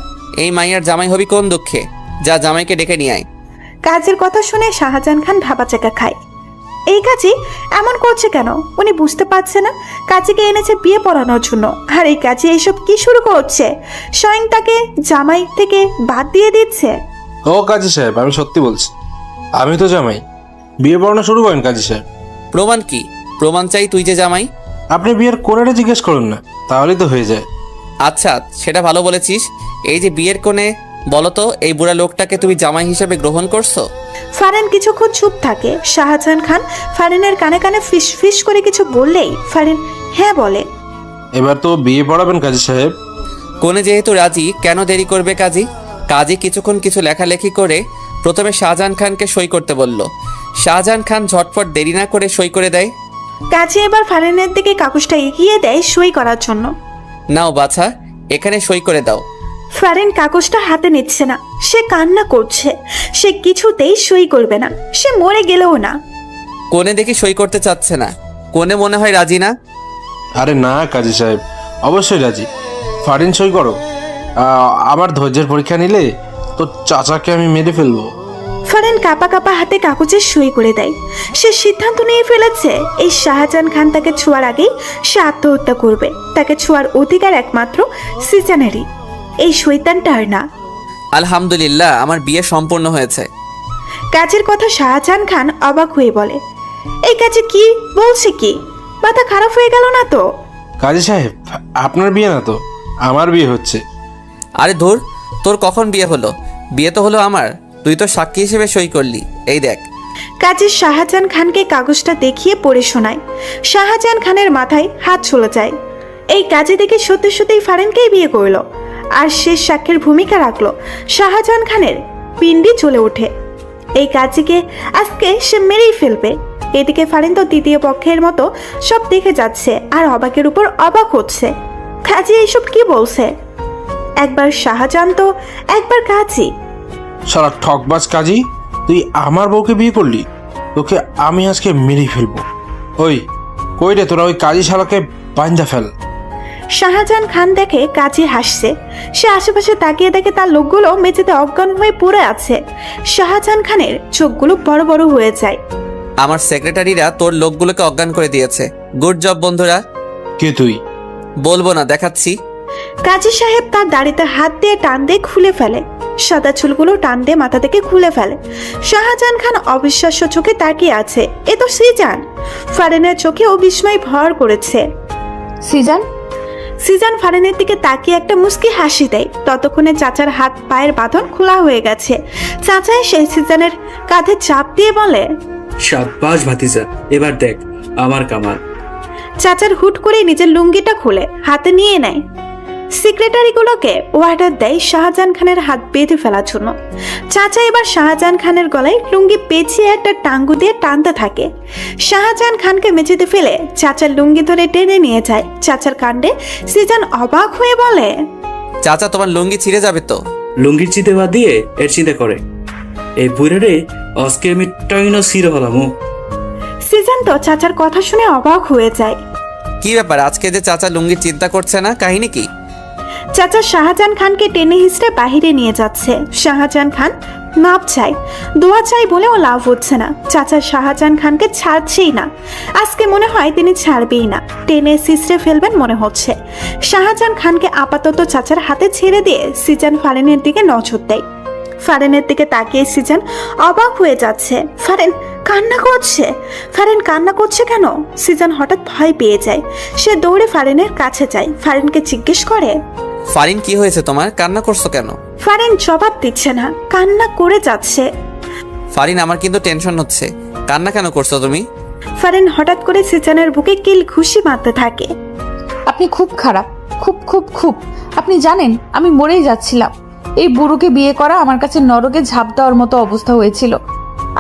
এই মাইয়ার জামাই হবি কোন দুঃখে? যা জামাইকে ডেকে নিয়ে আয়। কাজীর কথা শুনে শাহজাহান খান ভাবাচাকা খায়। এই কাজী এমন করছে কেন? উনি বুঝতে পারছে না কাজীকে এনেছে বিয়ে পড়ানোর জন্য, আর এই কাজী এইসব কি শুরু করছে? স্বয়ং তাকে জামাই থেকে বাদ দিয়ে দিচ্ছে। ও কাজী সাহেব, আমি সত্যি বলছি, আমি তো জামাই। বিয়ে পড়ানো শুরু করেন কাজী সাহেব। প্রমাণ কি? প্রমাণ চাই তুই যে জামাই। আপনি বিয়ের কোণেটা জিজ্ঞেস করুন না, তাহলেই তো হয়ে যায়। আচ্ছা, সেটা ভালো বলেছিস। এই যে বিয়ের কোণে, বলো তো এই বুড়া লোকটাকে তুমি জামাই হিসেবে গ্রহণ করছো? ফারিন কিছুক্ষণ চুপ থাকে। শাহজাহান খান ফারিনের কানে কানে ফিস ফিস করে কিছু বললেই ফারিন হ্যাঁ বলে। এবার তো বিয়ে পড়াবেন কাজী সাহেব। কোণে যেহেতু রাজি, কেন দেরি করবে কাজী? কাজী কিছুক্ষণ কিছু লেখালেখি করে প্রথমে শাহজাহান খানকে সই করতে বলল। শাহজাহান খান ঝটফট দেরি না করে সই করে দেয়। কাজী এবার ফারিনের দিকে কাগজটা এগিয়ে দেয় সই করার জন্য। নাও বাছা, এখানে সই করে দাও। ফারিন কাগজটা হাতে নিচ্ছে না। সে কান্না করছে। সে কিছুতেই সই করবে না, সে মরে গেলেও না। কোণে দেখি সই করতে চাচ্ছে না। কোণে মনে হয় রাজি না। আরে না কাজী সাহেব, অবশ্যই রাজি। ফারিন সই করো। আমার ধৈর্যের পরীক্ষা নিলে তো চাচাকে আমি মেরে ফেলবো। ফারিন কাপা কাপা হাতে কাগজে সই করে দেয়। সে সিদ্ধান্ত নিয়ে ফেলেছে এই শাহজাহান খান তাকে ছোঁয়ার আগেই সে আত্মহত্যা করবে। তাকে ছোঁয়ার অধিকার একমাত্র সিজানেরই, এই শয়তানটার না। আলহামদুলিল্লাহ, আমার বিয়ে সম্পূর্ণ হয়েছে। কাজের কথা শাহজাহান খান অবাক হয়ে বলে, এই কাজে কি বলছে? কি মাথা খারাপ হয়ে গেল না তো? কাজী সাহেব, আপনার বিয়ে না তো, আমার বিয়ে হচ্ছে। আরে ধুর, তোর কখন বিয়ে হলো? বিয়ে তো হলো আমার, তুই তো সাক্ষী হিসেবে সই করলি। এই দেখ। কাজী শাহজাহান খানকে কাগজটা দেখিয়ে পড়ে শোনায়। শাহজাহান খানের মাথায় হাত চলে যায়। এই কাজে দেখে সত্যি সত্যিই ফারিনকেই বিয়ে করলো আর শেষ সাক্ষীর ভূমিকা রাখলো। শাহজাহান খানের পিণ্ডি চলে ওঠে। এই কাজীকে আজকে সে মেরেই ফেলবে। এদিকে ফারিন তো দ্বিতীয় পক্ষের মতো সব দেখে যাচ্ছে আর অবাকের উপর অবাক হচ্ছে। কাজী এইসব কি বলছে? একবার শাহজাহান তো একবার কাজী। সারা ঠকবাজ কাজী, তুই আমার বউকে বিয়ে করলি? তোকে আমি আজকে মেরেই ফেলবো। ওই কই রে তোরা? ওই কাজী শালাকে বান্ধা ফেল। শাহজাহান খান দেখে কাজী হাসছে। সে আশেপাশে তাকিয়ে দেখে তার লোকগুলো মেঝেতে অজ্ঞান হয়ে পড়ে আছে। শাহজাহান খানের চোখগুলো বড় বড় হয়ে যায়। আমার সেক্রেটারিরা তোর লোকগুলোকে অজ্ঞান করে দিয়েছে। গুড জব বন্ধুরা। কে তুই? বলবো না, দেখাচ্ছি। কাজী সাহেব তার দাড়িতে হাত দিয়ে টান দিয়ে খুলে ফেলে। সাদা চুলগুলো টান দিয়ে মাথা থেকে খুলে ফেলে। শাহজাহান খান অবিশ্বাস্য চোখে তাকিয়ে আছে। এ তো সিজান। ফারিনের চোখে ও বিস্ময় ভর করেছে। সিজান, সিজান ফারিনের দিকে তাকিয়ে একটা মুস্কি হাসি দেয়। ততক্ষণে চাচার হাত পায়ের বাঁধন খোলা হয়ে গেছে। চাচা এসে সিজানের কাঁধে চাপ দিয়ে বলে, সাব্বাস ভাতিজা, এবার দেখ আমার কামাল। চাচার হুট করে নিজের লুঙ্গিটা খুলে হাতে নিয়ে নেয়। সেক্রেটারিগুলোকে অর্ডার দেয় শাহজাহান খানের হাত বেঁধে ফেলার জন্য। চাচা এবার শাহজাহান খানের গলায় লুঙ্গি পেঁচিয়ে একটা টাঙ্গু দিয়ে টানতে থাকে। শাহজাহান খানকে মেঝেতে ফেলে চাচার লুঙ্গি ধরে টেনে নিয়ে যায়। চাচার কাণ্ডে সিজান অবাক হয়ে বলে, চাচা, তোমার লুঙ্গি ছিঁড়ে যাবে তো। লুঙ্গির চিন্তা বাদ দিয়ে এর চিন্তা করে। এই বুড়ে রে আজকে আমি টাইনো সিরে হলাম। সিজান তো চাচার কথা শুনে অবাক হয়ে যায়। কি ব্যাপার আজকে যে চাচা লুঙ্গির চিন্তা করছে না, কাহিনী কি? চাচা শাহজাহান খানকে টেনে হিসড়ে বাহিরে নিয়ে যাচ্ছে। শাহজাহান খান মাপ চাই, দোয়া চাই বলেও লাভ হচ্ছে না। চাচা শাহজাহান খানকে ছাড়ছেই না। আজকে মনে হয় তিনি ছাড়বেই না, টেনে হিসড়ে ফেলবেন মনে হচ্ছে। শাহজাহান খানকে আপাতত চাচার হাতে ছেড়ে দিয়ে সিজান ফারিনের দিকে নজর দেয়। ফারিনের দিকে তাকিয়ে সিজান অবাক হয়ে যাচ্ছে। ফারিন কান্না করছে। ফারিন কান্না করছে কেন? সিজান হঠাৎ ভয় পেয়ে যায়। সে দৌড়ে ফারিনের কাছে যায়, ফারিনকে জিজ্ঞেস করে, ফারিন কি হয়েছে তোমার, কান্না করছো কেন? ফারিন জবাব দিচ্ছে না, কান্না করে যাচ্ছে। ফারিন আমার কিন্তু টেনশন হচ্ছে, কান্না কেন করছো তুমি? ফারিন হঠাৎ করে সিজানের বুকে কিল ঘুষি মারতে থাকে। আপনি খুব খারাপ, খুব খুব খুব। আপনি জানেন আমি মরেই যাচ্ছিলাম। এই বুড়োকে বিয়ে করা আমার কাছে নরকে ঝাঁপ দেওয়ার মতো অবস্থা হয়েছিল।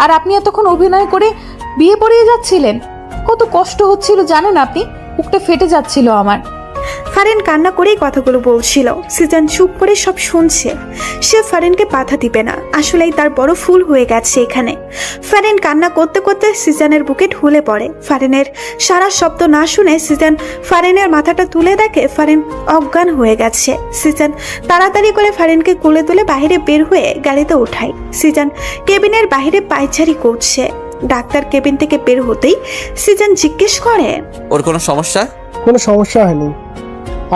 আর আপনি এতক্ষণ অভিনয় করে বিয়ে পড়িয়ে যাচ্ছিলেন। কত কষ্ট হচ্ছিল জানেন আপনি? বুকটা ফেটে যাচ্ছিল আমার। ফারিন কান্না করেই কথাগুলো বলছিল। সিজান চুপ করে সব শুনছে। সে ফারিনকে বাধা দিবে না, আসলেই তার বড় ফুল হয়ে গেছে এখানে। ফারিন কান্না করতে করতে সিজানের বুকে ঢুলে পড়ে। ফারিনের সারা শব্দ না শুনে সিজান ফারিনের মাথাটা তুলে দেখে ফারিন অজ্ঞান হয়ে গেছে। সিজান তাড়াতাড়ি করে ফারিনকে কোলে তুলে বাইরে বের হয়ে গাড়িতে ওঠায়। সিজান কেবিনের বাইরে পায়চারি করছে। ডাক্তার কেবিন থেকে বের হতেই সিজান জিজ্ঞেস করে, ওর কোনো সমস্যা? কোনো সমস্যা হয়নি,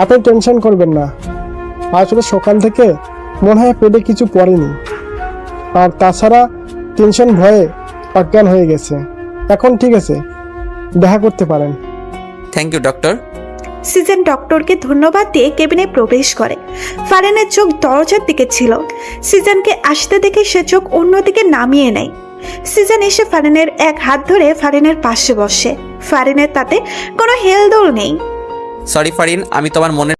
আপনি টেনশন করবেন না। আসলে সকাল থেকে মনে হয় পেটে কিছু পড়েনি, আর তাছাড়া টেনশন ভয়ে অজ্ঞান হয়ে গেছে। এখন ঠিক আছে, দেখা করতে পারেন। Thank you doctor. সিজন ডক্টরকে ধন্যবাদ দিয়ে কেবিনে প্রবেশ করে। ফারিনের চোখ দরজার দিকে ছিল। সিজনকে আসতে দেখে সে চোখ অন্যদিকে নামিয়ে নেয়। সিজন এসে ফারিনের এক হাত ধরে ফারিনের পাশে বসে। ফারিনের তাতে কোনো হেলদোল নেই। সরি ফারিন, আমি তোমার মনে